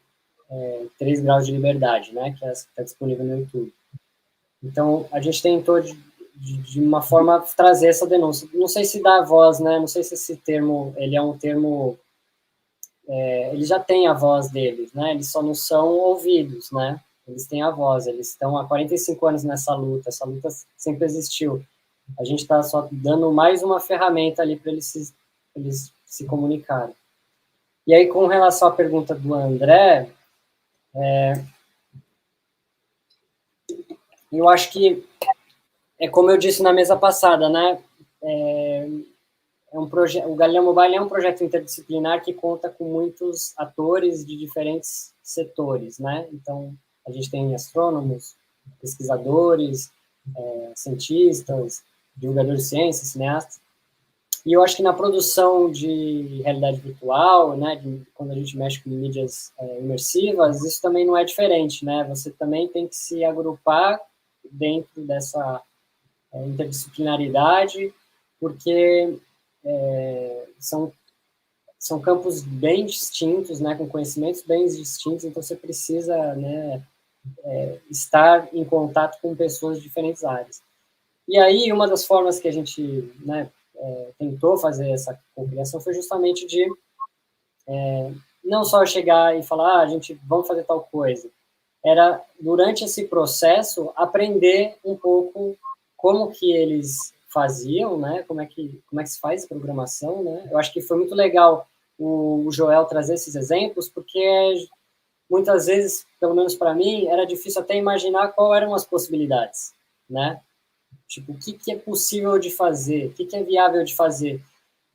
3 Graus de Liberdade, né? Que está disponível no YouTube. Então, a gente tentou, de uma forma, trazer essa denúncia. Não sei se dá voz, né? Não sei se esse termo, ele é um termo... eles já têm a voz deles, né? Eles só não são ouvidos, né? Eles têm a voz, eles estão há 45 anos nessa luta, essa luta sempre existiu. A gente está só dando mais uma ferramenta ali para eles se comunicarem. E aí, com relação à pergunta do André, eu acho que, como eu disse na mesa passada, né? O Galileu Mobile é um projeto interdisciplinar que conta com muitos atores de diferentes setores, né? Então, a gente tem astrônomos, pesquisadores, cientistas, divulgadores de ciência, cineastas. E eu acho que na produção de realidade virtual, né, quando a gente mexe com mídias imersivas, isso também não é diferente, né? Você também tem que se agrupar dentro dessa interdisciplinaridade, porque são campos bem distintos, né, com conhecimentos bem distintos, então você precisa, né, estar em contato com pessoas de diferentes áreas. E aí, uma das formas que a gente, né, tentou fazer essa cocriação foi justamente de não só chegar e falar, vamos fazer tal coisa. Era, durante esse processo, aprender um pouco como que eles faziam, né? Como é que se faz programação, né? Eu acho que foi muito legal o Joel trazer esses exemplos, porque muitas vezes, pelo menos para mim, era difícil até imaginar quais eram as possibilidades, né? Tipo, o que é possível de fazer, o que é viável de fazer.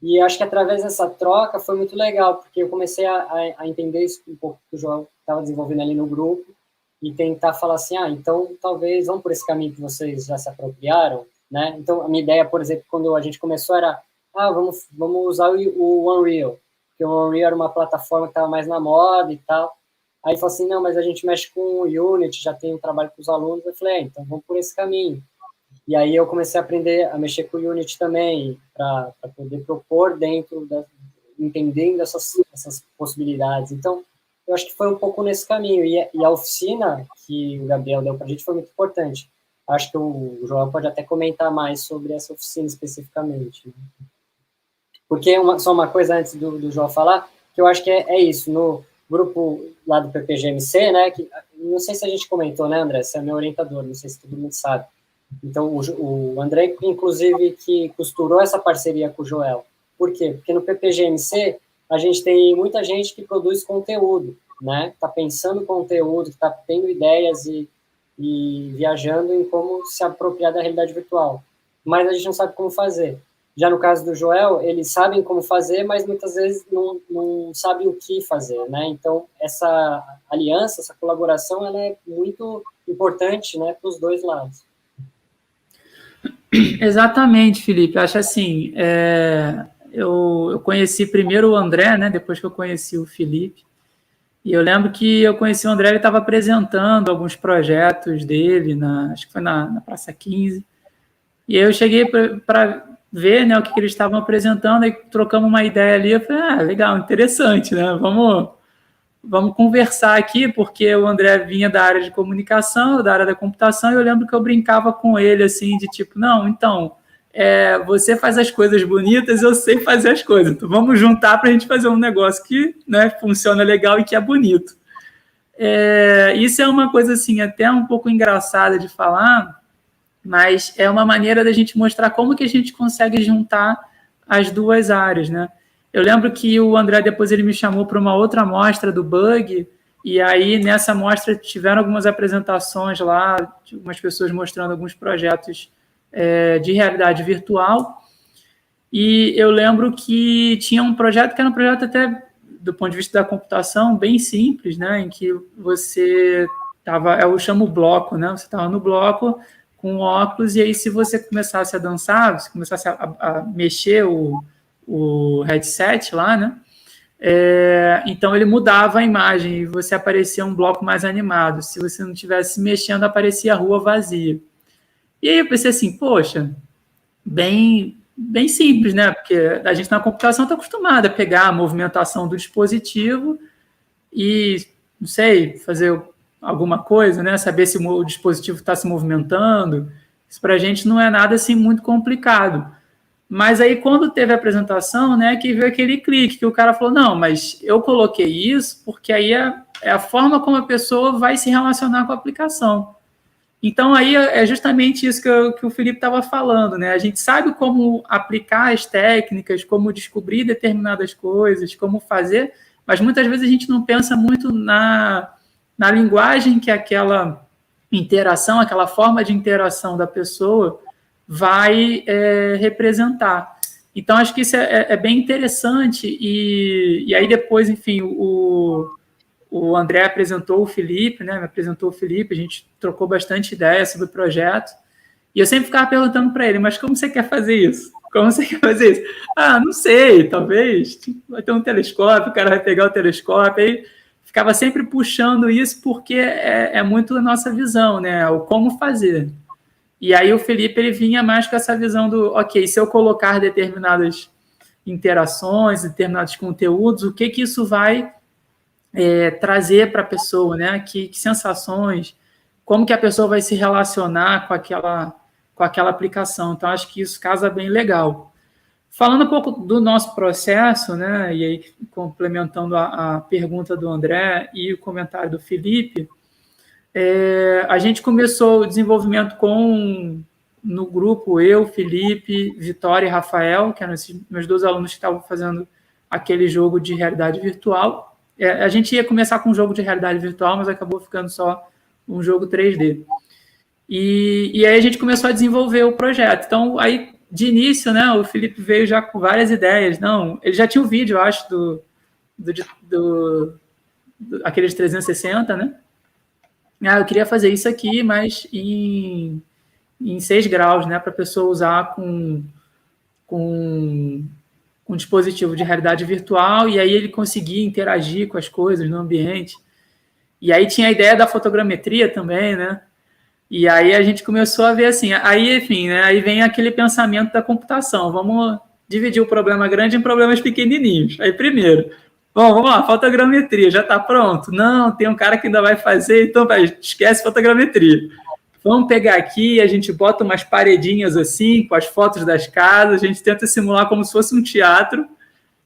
E acho que através dessa troca foi muito legal, porque eu comecei a entender isso um pouco que o Joel estava desenvolvendo ali no grupo, e tentar falar assim, então talvez vamos por esse caminho que vocês já se apropriaram, né? Então, a minha ideia, por exemplo, quando a gente começou era, vamos usar o Unreal, porque o Unreal era uma plataforma que estava mais na moda e tal. Aí falou assim, não, mas a gente mexe com o Unity, já tem um trabalho com os alunos. Eu falei, então vamos por esse caminho. E aí eu comecei a aprender a mexer com o Unity também, para poder propor entendendo essas possibilidades. Então, eu acho que foi um pouco nesse caminho. E a oficina que o Gabriel deu para a gente foi muito importante. Acho que o João pode até comentar mais sobre essa oficina especificamente. Porque, só uma coisa antes do João falar, que eu acho que é isso. No grupo lá do PPGMC, né, que, não sei se a gente comentou, né, André? Você é meu orientador, não sei se todo mundo sabe. Então, o André, inclusive, que costurou essa parceria com o Joel. Por quê? Porque no PPGMC, a gente tem muita gente que produz conteúdo, né? Está pensando conteúdo, está tendo ideias e viajando em como se apropriar da realidade virtual. Mas a gente não sabe como fazer. Já no caso do Joel, eles sabem como fazer, mas muitas vezes não sabem o que fazer, né? Então, essa aliança, essa colaboração, ela é muito importante, né, para os dois lados.
Exatamente, Felipe. Acho assim, eu conheci primeiro o André, né? Depois que eu conheci o Felipe. E eu lembro que eu conheci o André, ele estava apresentando alguns projetos dele, acho que foi na Praça 15. E aí eu cheguei para ver, né, o que eles estavam apresentando, e trocamos uma ideia ali. Eu falei, legal, interessante, né? Vamos conversar aqui, porque o André vinha da área de comunicação, da área da computação, e eu lembro que eu brincava com ele, assim, de tipo, não, então, você faz as coisas bonitas, eu sei fazer as coisas, então vamos juntar para a gente fazer um negócio que, né, funciona legal e que é bonito. Isso é uma coisa, assim, até um pouco engraçada de falar, mas é uma maneira da gente mostrar como que a gente consegue juntar as duas áreas, né? Eu lembro que o André, depois ele me chamou para uma outra mostra do Bug, e aí nessa mostra tiveram algumas apresentações lá, de algumas pessoas mostrando alguns projetos de realidade virtual, e eu lembro que tinha um projeto que era um projeto até, do ponto de vista da computação, bem simples, né, em que você estava, eu chamo bloco, né, você estava no bloco com óculos, e aí se você começasse a dançar, se começasse a mexer o headset lá, né? Então ele mudava a imagem e você aparecia um bloco mais animado. Se você não estivesse mexendo, aparecia a rua vazia. E aí eu pensei assim, poxa, bem simples, né? Porque a gente na computação está acostumado a pegar a movimentação do dispositivo e, não sei, fazer alguma coisa, né? Saber se o dispositivo está se movimentando. Isso para a gente não é nada assim muito complicado. Mas aí, quando teve a apresentação, né, que veio aquele clique, que o cara falou, não, mas eu coloquei isso porque aí é a forma como a pessoa vai se relacionar com a aplicação. Então, aí é justamente isso que o Felipe estava falando, né? A gente sabe como aplicar as técnicas, como descobrir determinadas coisas, como fazer, mas muitas vezes a gente não pensa muito na linguagem que aquela interação, aquela forma de interação da pessoa vai representar. Então, acho que isso é bem interessante, e aí depois, enfim, o André apresentou o Felipe, né, me apresentou o Felipe, a gente trocou bastante ideia sobre o projeto, e eu sempre ficava perguntando para ele, mas como você quer fazer isso? Como você quer fazer isso? Não sei, talvez vai ter um telescópio, o cara vai pegar o telescópio, aí ficava sempre puxando isso, porque é muito a nossa visão, né, o como fazer. E aí o Felipe, ele vinha mais com essa visão do, ok, se eu colocar determinadas interações, determinados conteúdos, o que isso vai trazer para a pessoa, né? Que sensações, como que a pessoa vai se relacionar com aquela aplicação. Então, acho que isso casa bem legal. Falando um pouco do nosso processo, né? E aí complementando a pergunta do André e o comentário do Felipe, a gente começou o desenvolvimento no grupo, eu, Felipe, Vitória e Rafael, que eram esses meus 2 alunos que estavam fazendo aquele jogo de realidade virtual. A gente ia começar com um jogo de realidade virtual, mas acabou ficando só um jogo 3D. E aí a gente começou a desenvolver o projeto. Então, aí, de início, né, o Felipe veio já com várias ideias. Não, ele já tinha um vídeo, eu acho, aquele de 360, né? Eu queria fazer isso aqui, mas em 6 graus, né, para a pessoa usar com um dispositivo de realidade virtual, e aí ele conseguia interagir com as coisas no ambiente. E aí tinha a ideia da fotogrametria também, né? E aí a gente começou a ver assim, aí, enfim, né, aí vem aquele pensamento da computação, vamos dividir o problema grande em problemas pequenininhos. Aí, primeiro, vamos lá, fotogrametria, já está pronto? Não, tem um cara que ainda vai fazer, então esquece fotogrametria. Vamos pegar aqui, a gente bota umas paredinhas assim, com as fotos das casas, a gente tenta simular como se fosse um teatro,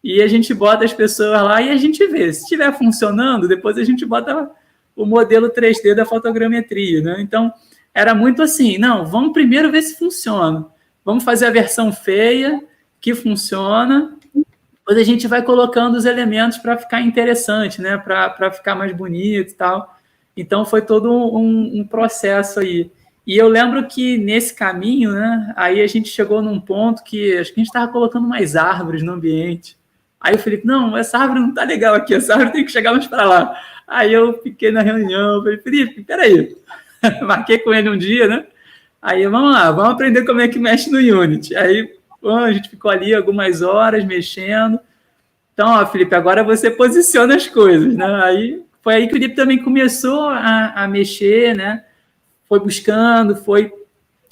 e a gente bota as pessoas lá e a gente vê. Se estiver funcionando, depois a gente bota o modelo 3D da fotogrametria, né? Então, era muito assim, não, vamos primeiro ver se funciona. Vamos fazer a versão feia, que funciona, depois a gente vai colocando os elementos para ficar interessante, né? Para ficar mais bonito e tal. Então, foi todo um processo aí. E eu lembro que nesse caminho, né? Aí a gente chegou num ponto que acho que a gente estava colocando mais árvores no ambiente. Aí o Felipe, não, essa árvore não está legal aqui, essa árvore tem que chegar mais para lá. Aí eu fiquei na reunião, falei, Felipe, peraí. Marquei com ele um dia, né? Aí, vamos lá, vamos aprender como é que mexe no Unity. Aí, bom, a gente ficou ali algumas horas mexendo. Então, ó, Felipe, agora você posiciona as coisas, né? Aí, foi aí que o Felipe também começou a mexer, né? Foi buscando, foi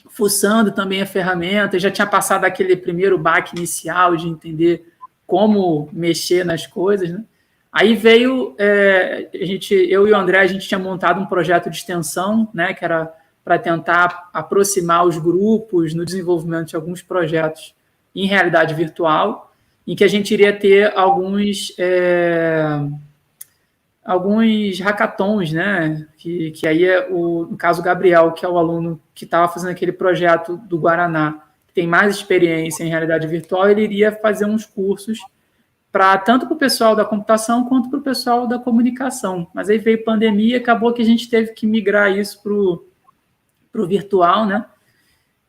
fuçando também a ferramenta, já tinha passado aquele primeiro baque inicial de entender como mexer nas coisas, né? Aí veio, eu e o André, a gente tinha montado um projeto de extensão, né, que era para tentar aproximar os grupos no desenvolvimento de alguns projetos em realidade virtual, em que a gente iria ter alguns hackathons, né? Que aí no caso, o Gabriel, que é o aluno que estava fazendo aquele projeto do Guaraná, que tem mais experiência em realidade virtual, ele iria fazer uns cursos tanto para o pessoal da computação quanto para o pessoal da comunicação. Mas aí veio pandemia, acabou que a gente teve que migrar isso para o virtual, né?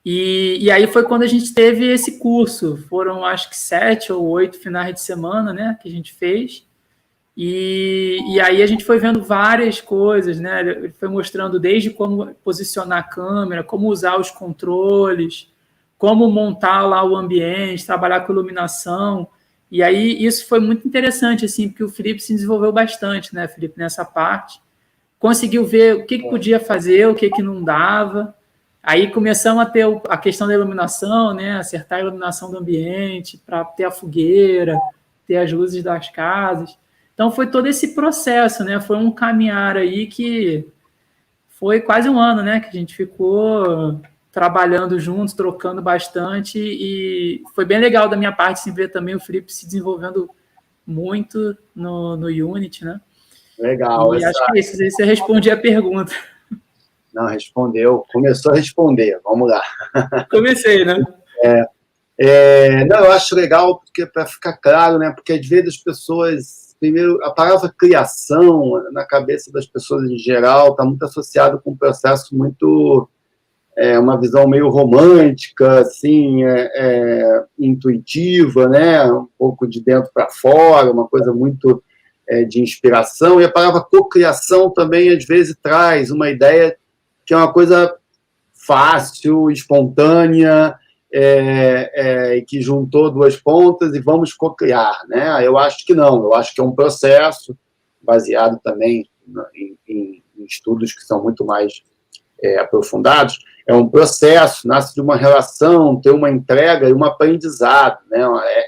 E aí foi quando a gente teve esse curso. Foram, acho que 7 ou 8 finais de semana, né, que a gente fez. E aí a gente foi vendo várias coisas, né? Ele foi mostrando desde como posicionar a câmera, como usar os controles, como montar lá o ambiente, trabalhar com iluminação. E aí isso foi muito interessante, assim, porque o Felipe se desenvolveu bastante, né, Felipe, nessa parte. Conseguiu ver o que podia fazer, o que não dava. Aí começamos a ter a questão da iluminação, né? Acertar a iluminação do ambiente, para ter a fogueira, ter as luzes das casas. Então, foi todo esse processo, né? Foi um caminhar aí que foi quase um ano, né? Que a gente ficou trabalhando juntos, trocando bastante, e foi bem legal da minha parte, assim, ver também o Felipe se desenvolvendo muito no Unity, né?
Legal.
E acho que é isso, você responde a pergunta.
Não, respondeu. Começou a responder. Vamos lá.
Comecei, né?
Não, eu acho legal, porque para ficar claro, né? Porque às vezes as pessoas... Primeiro, a palavra criação, na cabeça das pessoas em geral, está muito associado com um processo muito... uma visão meio romântica, assim, intuitiva, né? Um pouco de dentro para fora, uma coisa muito de inspiração. E a palavra cocriação também, às vezes, traz uma ideia que é uma coisa fácil, espontânea, que juntou duas pontas e vamos cocriar, né? Eu acho que não, eu acho que é um processo baseado também em estudos que são muito mais aprofundados. É um processo, nasce de uma relação, tem uma entrega e um aprendizado, né?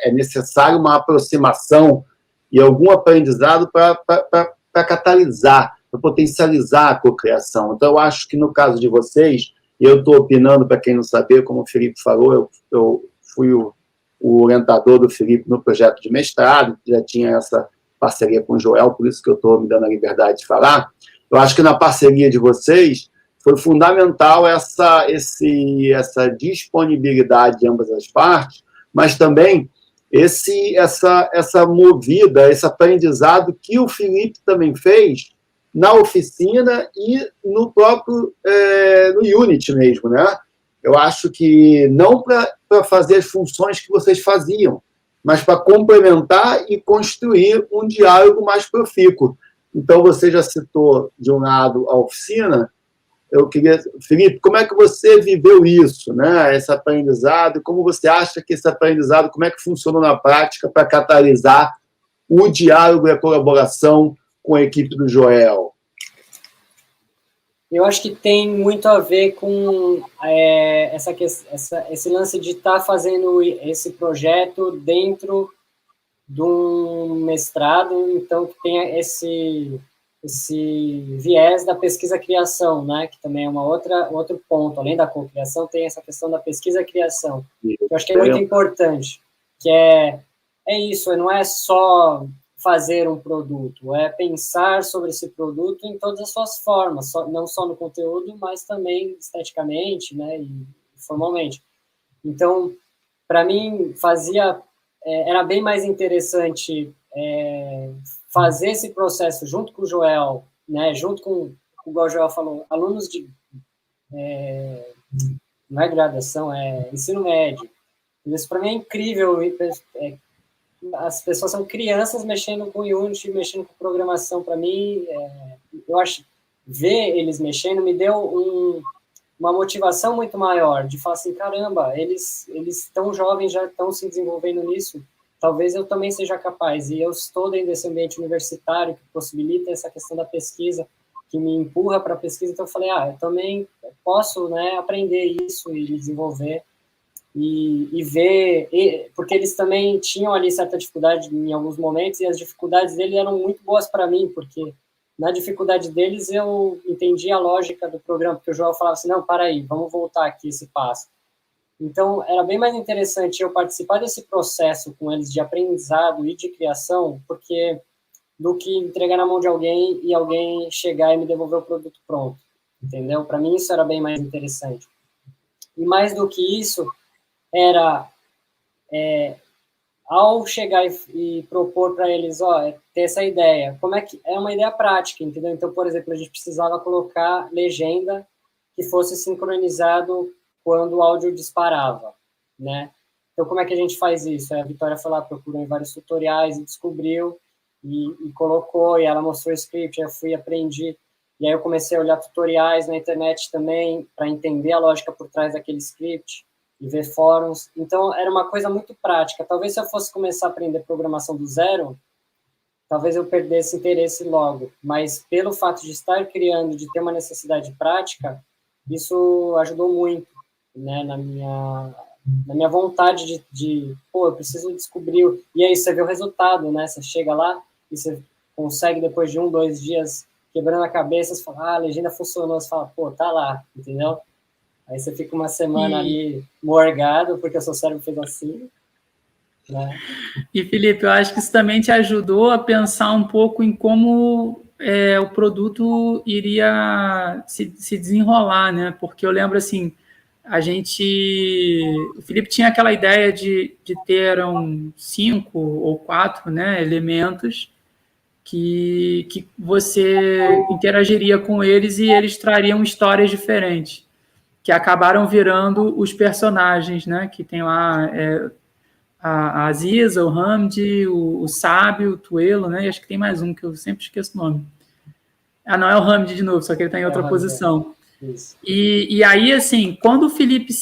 É necessário uma aproximação e algum aprendizado para catalisar, para potencializar a cocriação. Então, eu acho que no caso de vocês, e eu estou opinando, para quem não sabe, como o Felipe falou, eu fui o orientador do Felipe no projeto de mestrado, já tinha essa parceria com o Joel, por isso que eu estou me dando a liberdade de falar. Eu acho que na parceria de vocês foi fundamental essa disponibilidade de ambas as partes, mas também essa movida, esse aprendizado que o Felipe também fez na oficina e no próprio no Unity mesmo, né? Eu acho que não para fazer as funções que vocês faziam, mas para complementar e construir um diálogo mais profícuo. Então, você já citou, de um lado, a oficina. Eu queria... Felipe, como é que você viveu isso, né? Esse aprendizado, como você acha que esse aprendizado, como é que funcionou na prática para catalisar o diálogo e a colaboração com a equipe do Joel?
Eu acho que tem muito a ver com esse lance de estar fazendo esse projeto dentro de um mestrado, então que tem esse viés da pesquisa-criação, né, que também é outro ponto. Além da cocriação, tem essa questão da pesquisa-criação, que eu acho que é muito importante, que é isso, não é só fazer um produto, é pensar sobre esse produto em todas as suas formas, não só no conteúdo, mas também esteticamente, né, e formalmente. Então, para mim, era bem mais interessante fazer esse processo junto com o Joel, né, junto com, igual o Joel falou, alunos de, não é graduação, é ensino médio. Isso para mim é incrível, as pessoas são crianças mexendo com Unity, mexendo com programação. Para mim, eu acho, ver eles mexendo me deu uma motivação muito maior, de falar assim, caramba, eles tão jovens já estão se desenvolvendo nisso, talvez eu também seja capaz, e eu estou dentro desse ambiente universitário que possibilita essa questão da pesquisa, que me empurra para a pesquisa, então eu falei, eu também posso, né, aprender isso e desenvolver, e ver, porque eles também tinham ali certa dificuldade em alguns momentos, e as dificuldades deles eram muito boas para mim, porque na dificuldade deles eu entendi a lógica do programa, porque o João falava assim, não, para aí, vamos voltar aqui esse passo. Então, era bem mais interessante eu participar desse processo com eles de aprendizado e de criação, porque do que entregar na mão de alguém e alguém chegar e me devolver o produto pronto, entendeu? Para mim, isso era bem mais interessante. E mais do que isso, era, ao chegar e propor para eles, ter essa ideia, como é que é uma ideia prática, entendeu? Então, por exemplo, a gente precisava colocar legenda que fosse sincronizado quando o áudio disparava, né? Então, como é que a gente faz isso? A Vitória foi lá, procurou em vários tutoriais e descobriu, e colocou, e ela mostrou o script, eu fui, aprendi, e aí eu comecei a olhar tutoriais na internet também, para entender a lógica por trás daquele script, e ver fóruns. Então, era uma coisa muito prática. Talvez se eu fosse começar a aprender programação do zero, talvez eu perdesse interesse logo, mas pelo fato de estar criando, de ter uma necessidade prática, isso ajudou muito, né, na minha vontade de eu preciso descobrir, e aí você vê o resultado, né, você chega lá e você consegue, depois de 1, 2 dias, quebrando a cabeça, você fala, a legenda funcionou, você fala, tá lá, entendeu? Aí você fica uma semana ali morgado, porque o seu cérebro fez assim, né?
E, Felipe, eu acho que isso também te ajudou a pensar um pouco em como o produto iria se desenrolar, né? Porque eu lembro, assim, o Felipe tinha aquela ideia de ter 5 ou 4, né, elementos que você interagiria com eles e eles trariam histórias diferentes, que acabaram virando os personagens, né? Que tem lá a Aziza, o Hamdi, o Sábio, o Tuelo, né? E acho que tem mais um que eu sempre esqueço o nome. Não é o Hamdi de novo, só que ele está em outra posição. E aí, assim, quando o Felipe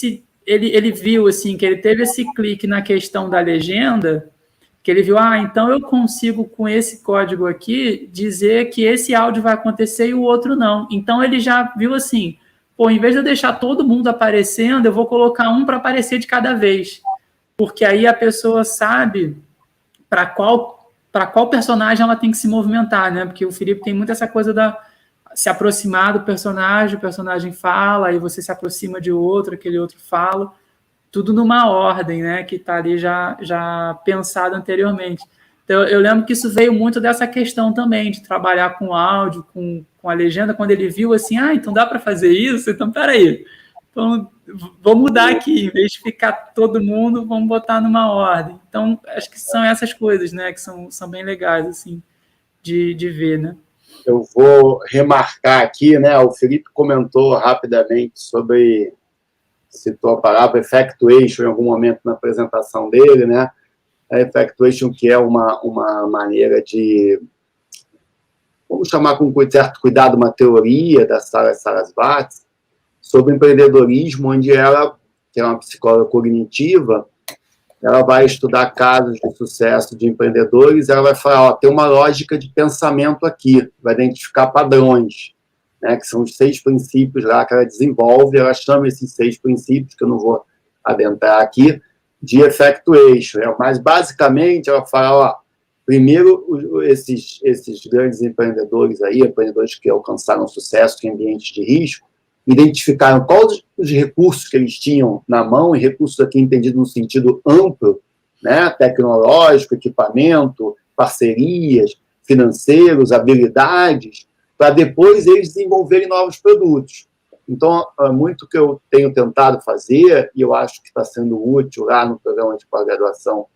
ele viu assim que ele teve esse clique na questão da legenda, que ele viu, então eu consigo com esse código aqui dizer que esse áudio vai acontecer e o outro não. Então ele já viu assim, em vez de eu deixar todo mundo aparecendo, eu vou colocar um para aparecer de cada vez, porque aí a pessoa sabe para qual personagem ela tem que se movimentar, né? Porque o Felipe tem muito essa coisa se aproximar do personagem, o personagem fala, aí você se aproxima de outro, aquele outro fala, tudo numa ordem, né, que está ali já pensado anteriormente. Então, eu lembro que isso veio muito dessa questão também, de trabalhar com áudio, com a legenda, quando ele viu assim, então dá para fazer isso? Então, peraí, então, vou mudar aqui, em vez de ficar todo mundo, vamos botar numa ordem. Então, acho que são essas coisas, né, que são bem legais, assim, de ver, né.
Eu vou remarcar aqui, né, o Felipe comentou rapidamente citou a palavra effectuation em algum momento na apresentação dele, né? A effectuation, que é uma maneira de, vamos chamar com certo cuidado, uma teoria da Sara Sarasvati sobre empreendedorismo, onde ela, que é uma psicóloga cognitiva, ela vai estudar casos de sucesso de empreendedores, ela vai falar, tem uma lógica de pensamento aqui, vai identificar padrões, né, que são os 6 princípios lá que ela desenvolve, ela chama esses 6 princípios, que eu não vou adentrar aqui, de effectuation. Mas, basicamente, ela fala, primeiro, esses grandes empreendedores aí, empreendedores que alcançaram sucesso em ambientes de risco, identificaram quais os recursos que eles tinham na mão, e recursos aqui entendido no sentido amplo, né, tecnológico, equipamento, parcerias, financeiros, habilidades, para depois eles desenvolverem novos produtos. Então, muito que eu tenho tentado fazer, e eu acho que está sendo útil lá no programa de pós-graduação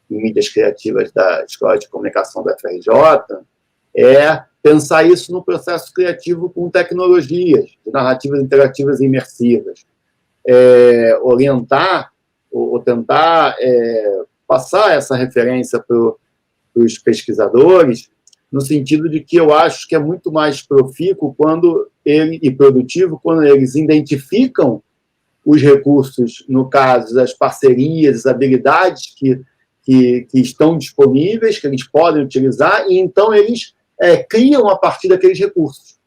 em mídias criativas da Escola de Comunicação da FRJ, é pensar isso no processo criativo com tecnologias, de narrativas interativas e imersivas. Orientar ou tentar passar essa referência para os pesquisadores, no sentido de que eu acho que é muito mais profícuo quando e produtivo quando eles identificam os recursos, no caso, as parcerias, as habilidades que estão disponíveis, que eles podem utilizar, e então eles criam a partir daqueles recursos.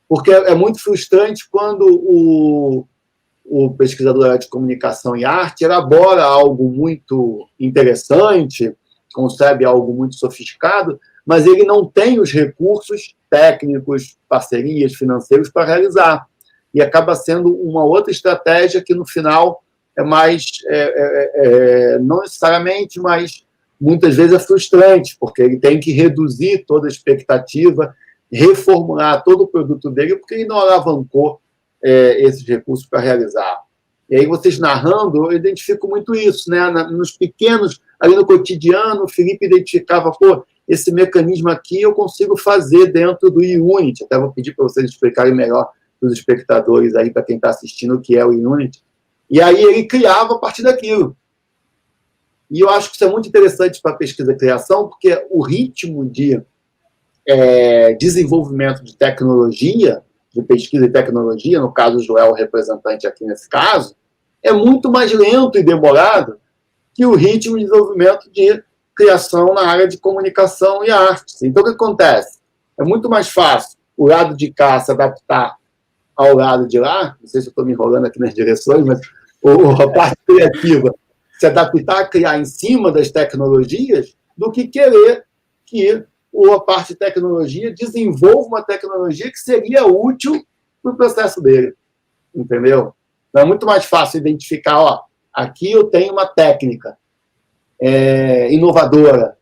Porque é muito frustrante quando o pesquisador de comunicação e arte elabora algo muito interessante, concebe algo muito sofisticado, mas ele não tem os recursos técnicos, parcerias, financeiros para realizar. E acaba sendo uma outra estratégia que, no final, é mais, não necessariamente, mas muitas vezes é frustrante, porque ele tem que reduzir toda a expectativa, reformular todo o produto dele, porque ele não alavancou esses recursos para realizar. E aí, vocês narrando, eu identifico muito isso, né? Nos pequenos, ali no cotidiano, o Felipe identificava, pô, esse mecanismo aqui eu consigo fazer dentro do Unity. Até vou pedir para vocês explicarem melhor para os espectadores aí, para quem está assistindo, o que é o Unity. E aí ele criava a partir daquilo. E eu acho que isso é muito interessante para a pesquisa e criação, porque o ritmo de desenvolvimento de tecnologia, de pesquisa e tecnologia, no caso o Joel, representante aqui nesse caso, é muito mais lento e demorado que o ritmo de desenvolvimento de criação na área de comunicação e artes. Então, o que acontece? É muito mais fácil o lado de cá se adaptar ao lado de lá, não sei se eu estou me enrolando aqui nas direções, mas a parte criativa se adaptar a criar em cima das tecnologias do que querer que a parte de tecnologia desenvolva uma tecnologia que seria útil para o processo dele. Entendeu? Então, é muito mais fácil identificar, ó, aqui eu tenho uma técnica inovadora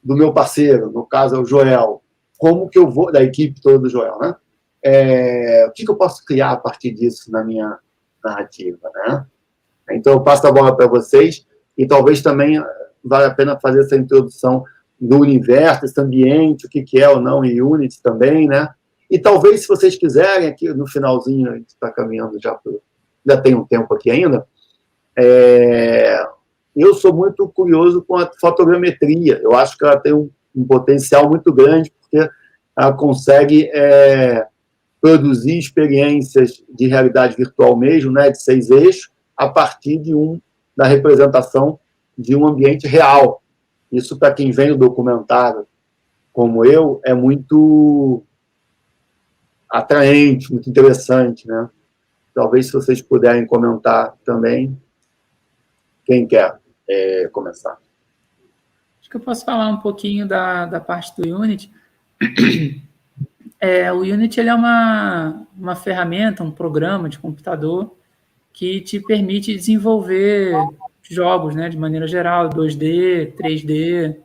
do meu parceiro, no caso é o Joel, como que eu vou, da equipe toda do Joel, né? O que eu posso criar a partir disso na minha narrativa, né? Então, eu passo a bola para vocês e talvez também vale a pena fazer essa introdução do universo, esse ambiente, o que é ou não em Unity também, né? E talvez, se vocês quiserem, aqui no finalzinho, a gente está caminhando já tem um tempo aqui ainda, eu sou muito curioso com a fotogrametria. Eu acho que ela tem um potencial muito grande, porque ela consegue produzir experiências de realidade virtual mesmo, né, de 6 eixos, a partir da representação de um ambiente real. Isso, para quem vem do documentário, como eu, é muito atraente, muito interessante, né? Talvez, se vocês puderem comentar também. Quem quer começar?
Acho que eu posso falar um pouquinho da parte do Unity. O Unity ele é uma ferramenta, um programa de computador que te permite desenvolver jogos, né, de maneira geral, 2D, 3D,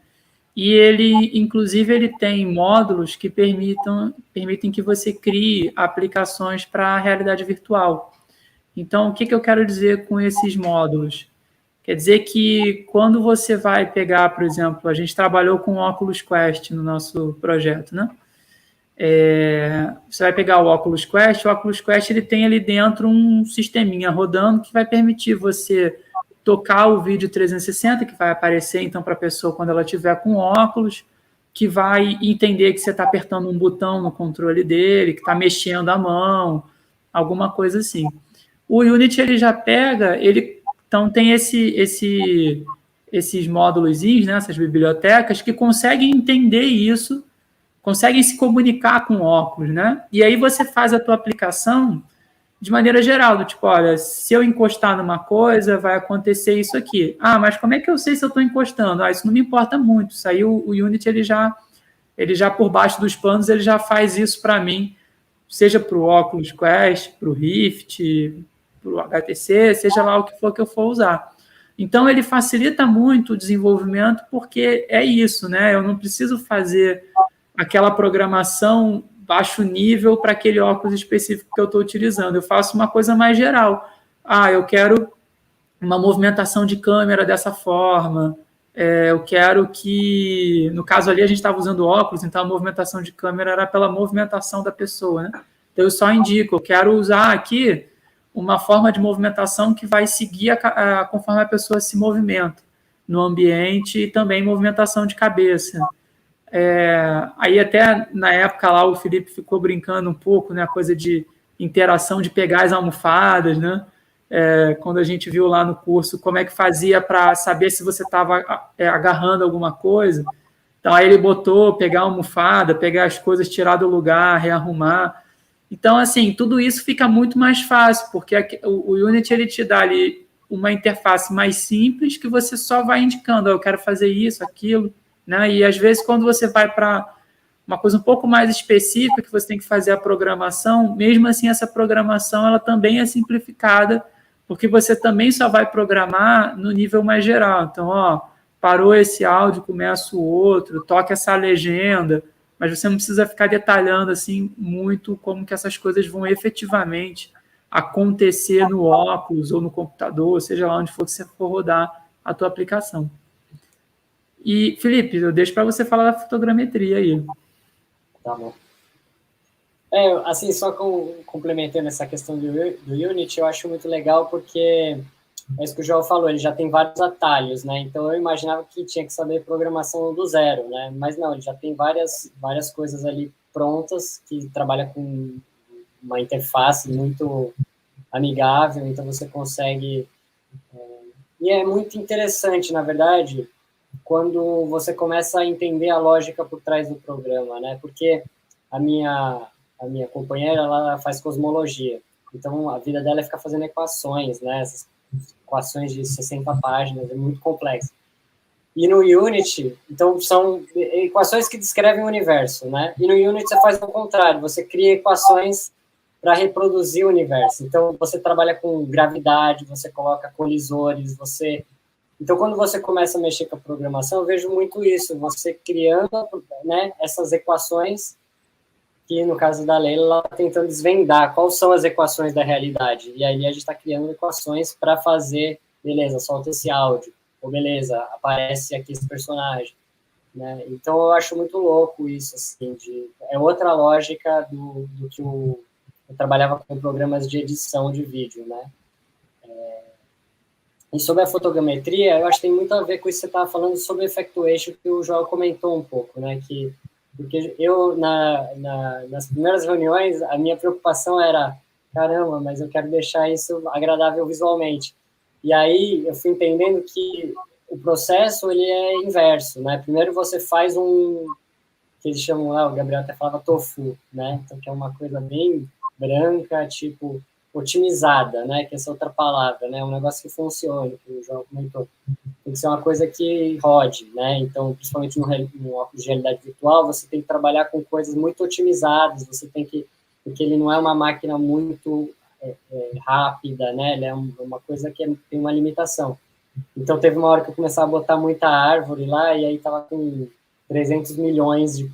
e ele, inclusive, ele tem módulos que permitem que você crie aplicações para a realidade virtual. Então, o que eu quero dizer com esses módulos? Quer dizer que quando você vai pegar, por exemplo, a gente trabalhou com o Oculus Quest no nosso projeto, né? Você vai pegar o Oculus Quest ele tem ali dentro um sisteminha rodando que vai permitir você tocar o vídeo 360, que vai aparecer, então, para a pessoa quando ela estiver com óculos, que vai entender que você está apertando um botão no controle dele, que está mexendo a mão, alguma coisa assim. O Unity, ele já pega, então tem esses módulos, né, essas bibliotecas, que conseguem entender isso, conseguem se comunicar com o óculos, né? E aí você faz a tua aplicação de maneira geral, do tipo, olha, se eu encostar numa coisa, vai acontecer isso aqui. Ah, mas como é que eu sei se eu estou encostando? Ah, isso não me importa muito. Isso aí o Unity, ele já por baixo dos panos, ele já faz isso para mim, seja para o Oculus Quest, para o Rift, para o HTC, seja lá o que for que eu for usar. Então, ele facilita muito o desenvolvimento, porque é isso, né? Eu não preciso fazer aquela programação baixo nível para aquele óculos específico que eu estou utilizando. Eu faço uma coisa mais geral. Ah, eu quero uma movimentação de câmera dessa forma. Eu quero que... No caso ali, a gente estava usando óculos, então a movimentação de câmera era pela movimentação da pessoa, né? Então, eu só indico, eu quero usar aqui uma forma de movimentação que vai seguir conforme a pessoa se movimenta no ambiente e também movimentação de cabeça. Aí até na época lá o Felipe ficou brincando um pouco, né, a coisa de interação de pegar as almofadas, né? Quando a gente viu lá no curso como é que fazia para saber se você estava agarrando alguma coisa. Então aí ele botou pegar a almofada, pegar as coisas, tirar do lugar, rearrumar. Então, assim, tudo isso fica muito mais fácil, porque o Unity ele te dá ali uma interface mais simples que você só vai indicando, eu quero fazer isso, aquilo, né? E às vezes quando você vai para uma coisa um pouco mais específica, que você tem que fazer a programação, mesmo assim essa programação ela também é simplificada, porque você também só vai programar no nível mais geral. Então, parou esse áudio, começa o outro, toca essa legenda, mas você não precisa ficar detalhando assim muito como que essas coisas vão efetivamente acontecer no óculos ou no computador, seja lá onde for que você for rodar a tua aplicação. E, Felipe, eu deixo para você falar da fotogrametria aí.
Tá bom. Assim, só complementando essa questão do Unity, eu acho muito legal porque é isso que o João falou, ele já tem vários atalhos, né? Então eu imaginava que tinha que saber programação do zero, né? Mas não, ele já tem várias coisas ali prontas que trabalha com uma interface muito amigável, então você consegue... E é muito interessante, na verdade, quando você começa a entender a lógica por trás do programa, né? Porque a minha companheira, ela faz cosmologia, então a vida dela é ficar fazendo equações, né? Essas equações de 60 páginas, é muito complexo. E no Unity, então, são equações que descrevem o universo, né? E no Unity você faz o contrário, você cria equações para reproduzir o universo. Então, você trabalha com gravidade, você coloca colisores, Então, quando você começa a mexer com a programação, eu vejo muito isso, você criando, né, essas equações que, no caso da Leila, ela está tentando desvendar quais são as equações da realidade. E aí a gente está criando equações para fazer, beleza, solta esse áudio, ou beleza, aparece aqui esse personagem, né? Então eu acho muito louco isso, assim, é outra lógica do que eu trabalhava com programas de edição de vídeo, né? E sobre a fotogrametria, eu acho que tem muito a ver com isso que você estava falando sobre effectuation, que o João comentou um pouco, né? Porque eu, nas primeiras reuniões, a minha preocupação era, caramba, mas eu quero deixar isso agradável visualmente. E aí eu fui entendendo que o processo, ele é inverso, né? Primeiro você faz que eles chamam lá, o Gabriel até falava tofu, né? Então, que é uma coisa bem branca, tipo, otimizada, né? Que é essa outra palavra, né? Um negócio que funcione, que o João comentou. Tem que ser uma coisa que rode, né? Então, principalmente no óculos de realidade virtual, você tem que trabalhar com coisas muito otimizadas, porque ele não é uma máquina muito rápida, né? Ele é uma coisa que tem uma limitação. Então, teve uma hora que eu começava a botar muita árvore lá, e aí tava com 300 milhões de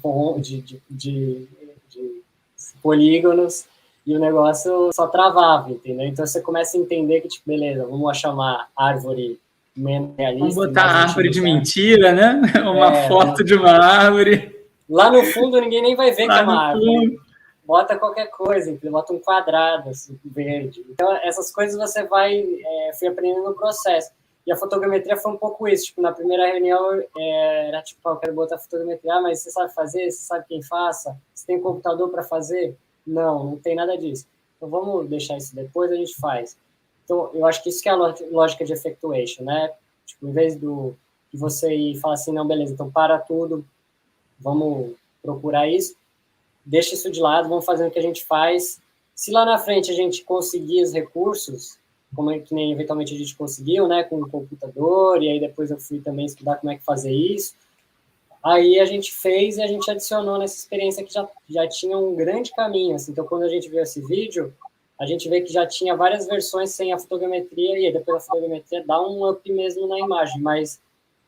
polígonos, e o negócio só travava, entendeu? Então, você começa a entender que, tipo, beleza, vamos chamar árvore menos realista.
Vamos botar árvore de mentira, né? Uma foto de uma árvore.
Lá no fundo, ninguém nem vai ver que é uma árvore. Bota qualquer coisa, entendeu? Bota um quadrado assim, verde. Então, essas coisas você fui aprendendo no processo. E a fotogrametria foi um pouco isso. Tipo, na primeira reunião, era tipo, eu quero botar fotogrametria, mas você sabe fazer? Você sabe quem faça? Você tem computador para fazer? Não tem nada disso. Então, vamos deixar isso depois, a gente faz. Então, eu acho que isso que é a lógica de effectuation, né? Tipo, em vez de você ir falar assim, não, beleza, então para tudo, vamos procurar isso, deixa isso de lado, vamos fazer o que a gente faz. Se lá na frente a gente conseguir os recursos, que nem eventualmente a gente conseguiu, né, com o computador, e aí depois eu fui também estudar como é que fazer isso, aí a gente fez e a gente adicionou nessa experiência que já tinha um grande caminho, assim. Então, quando a gente viu esse vídeo, a gente vê que já tinha várias versões sem a fotogrametria, e depois a fotogrametria dá um up mesmo na imagem, mas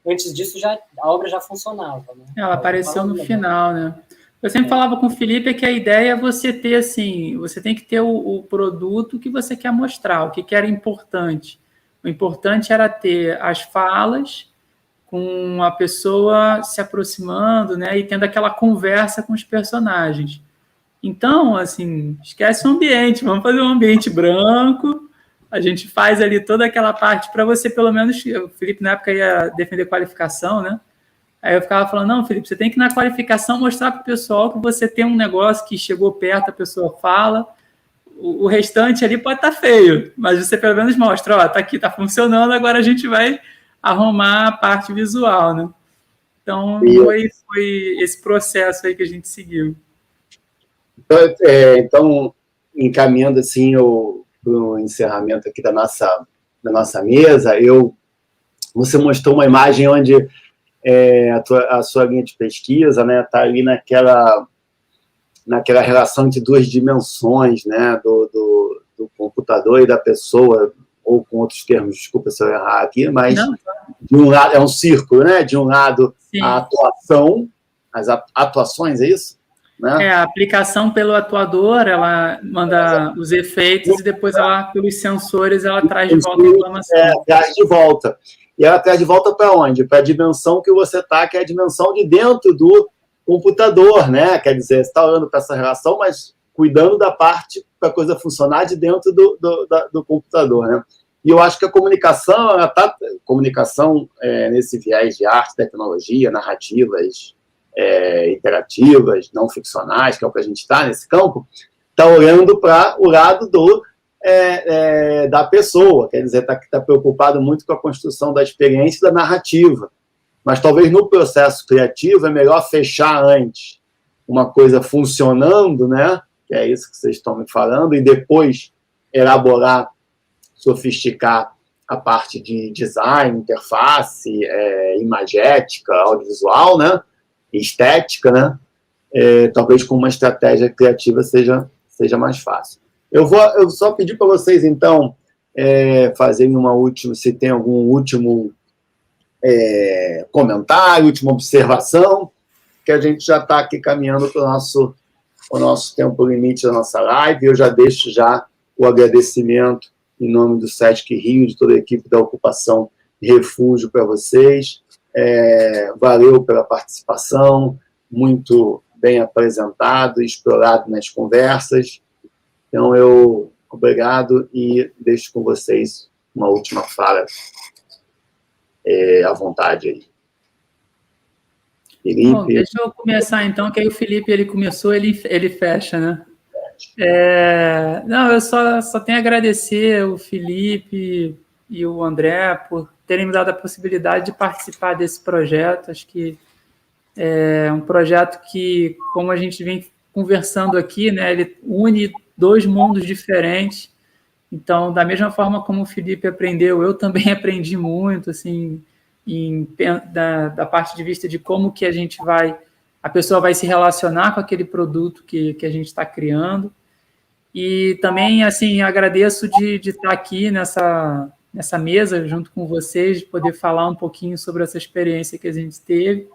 antes disso a obra já funcionava, né?
Ela apareceu no final, né? Eu sempre falava com o Felipe que a ideia é você ter, assim, você tem que ter o produto que você quer mostrar, o que era importante. O importante era ter as falas com a pessoa se aproximando, né, e tendo aquela conversa com os personagens. Então, assim, esquece o ambiente, vamos fazer um ambiente branco, a gente faz ali toda aquela parte para você, pelo menos, o Felipe na época ia defender qualificação, né? Aí eu ficava falando, não, Felipe, você tem que na qualificação mostrar para o pessoal que você tem um negócio que chegou perto, a pessoa fala, o restante ali pode estar feio, mas você pelo menos mostra, ó, tá aqui, tá funcionando, agora a gente vai arrumar a parte visual, né? Então, foi esse processo aí que a gente seguiu.
Então encaminhando assim para o encerramento aqui da nossa mesa, você mostrou uma imagem onde a sua linha de pesquisa, né, está ali naquela relação entre duas dimensões, né, do computador e da pessoa, ou com outros termos, desculpa se eu errar aqui, mas não, de um lado é um círculo, né? De um lado, sim, a atuação, as atuações, é isso? Né?
A aplicação pelo atuador, ela manda os efeitos e depois ela, pelos sensores, ela traz de volta a informação.
Traz de volta. E ela traz de volta para onde? Para a dimensão que você está, que é a dimensão de dentro do computador, né? Quer dizer, você está olhando para essa relação, mas cuidando da parte para a coisa funcionar de dentro do computador, né? E eu acho que a comunicação, nesse viés de arte, tecnologia, narrativas interativas, não ficcionais, que é o que a gente está nesse campo, está olhando para o lado da pessoa, quer dizer, está preocupado muito com a construção da experiência e da narrativa. Mas talvez no processo criativo é melhor fechar antes uma coisa funcionando, né? Que é isso que vocês estão me falando, e depois elaborar, sofisticar a parte de design, interface, imagética, audiovisual, né? Estética, né? Talvez com uma estratégia criativa seja mais fácil. Eu só pedir para vocês, então, fazerem uma última, se tem algum último comentário, última observação, que a gente já está aqui caminhando para o nosso tempo limite da nossa live. Eu já deixo o agradecimento em nome do Sesc Rio, de toda a equipe da Ocupação Refúgio para vocês. Valeu pela participação, muito bem apresentado e explorado nas conversas. Então, obrigado e deixo com vocês uma última fala à vontade aí. Felipe.
Bom, deixa eu começar então, que aí o Felipe ele começou, ele fecha, né? Não, eu só tenho a agradecer o Felipe e o André por terem me dado a possibilidade de participar desse projeto. Acho que é um projeto que, como a gente vem conversando aqui, né, ele une dois mundos diferentes. Então, da mesma forma como o Felipe aprendeu, eu também aprendi muito, assim, da parte de vista de como que a pessoa vai se relacionar com aquele produto que a gente está criando. E também, assim, agradeço de estar aqui nessa mesa junto com vocês, de poder falar um pouquinho sobre essa experiência que a gente teve.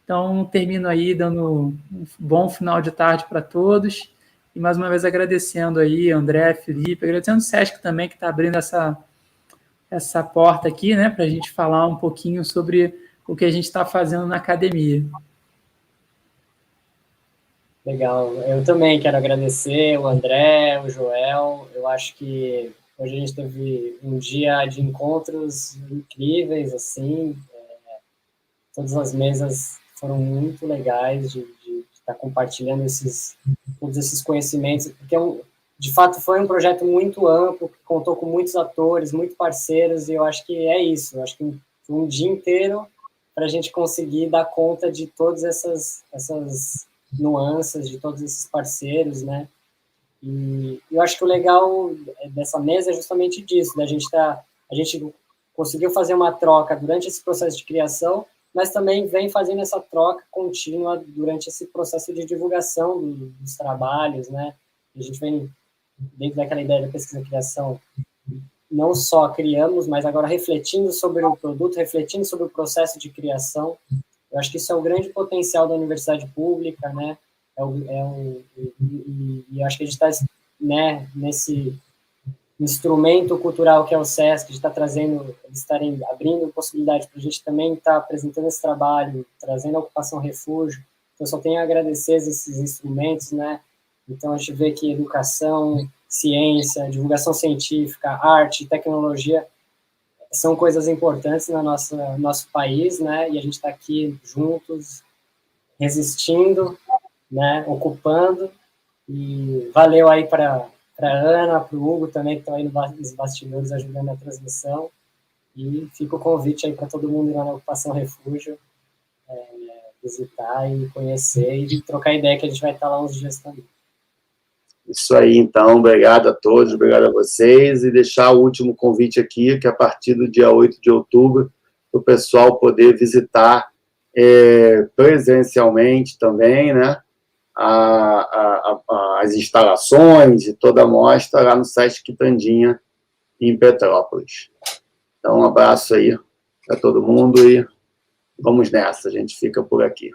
Então, termino aí dando um bom final de tarde para todos. E, mais uma vez, agradecendo aí, André, Felipe, agradecendo o Sesc também, que está abrindo essa porta aqui, né, para a gente falar um pouquinho sobre o que a gente está fazendo na academia.
Legal. Eu também quero agradecer o André, o Joel. Eu acho que hoje a gente teve um dia de encontros incríveis, assim. Todas as mesas foram muito legais de estar compartilhando todos esses conhecimentos, porque de fato foi um projeto muito amplo, que contou com muitos atores, muitos parceiros, e eu acho que é isso. Eu acho que um dia inteiro para a gente conseguir dar conta de todas essas nuances, de todos esses parceiros, né? E eu acho que o legal dessa mesa é justamente disso, né? A gente conseguiu fazer uma troca durante esse processo de criação, mas também vem fazendo essa troca contínua durante esse processo de divulgação dos trabalhos, né? A gente vem, dentro daquela ideia da pesquisa e criação, não só criamos, mas agora refletindo sobre o produto, refletindo sobre o processo de criação. Eu acho que isso é o grande potencial da universidade pública, né? E acho que a gente está, né, nesse instrumento cultural que é o Sesc, de estar trazendo, de estarem abrindo possibilidade para a gente também estar apresentando esse trabalho, trazendo a Ocupação Refúgio. Então, eu só tenho a agradecer esses instrumentos, né? Então, a gente vê que educação, ciência, divulgação científica, arte, tecnologia são coisas importantes no nosso país, né? E a gente está aqui juntos, resistindo, né? Ocupando. E valeu aí para a Ana, para o Hugo também, que estão aí nos bastidores ajudando na transmissão. E fica o convite aí para todo mundo ir lá na Ocupação Refúgio, visitar e conhecer e trocar ideia, que a gente vai estar lá uns dias também.
Isso aí, então. Obrigado a todos, obrigado a vocês. E deixar o último convite aqui, que a partir do dia 8 de outubro, o pessoal poder visitar presencialmente também, né? As instalações e toda a mostra lá no Sesc Quitandinha, em Petrópolis. Então, um abraço aí para todo mundo e vamos nessa, a gente fica por aqui.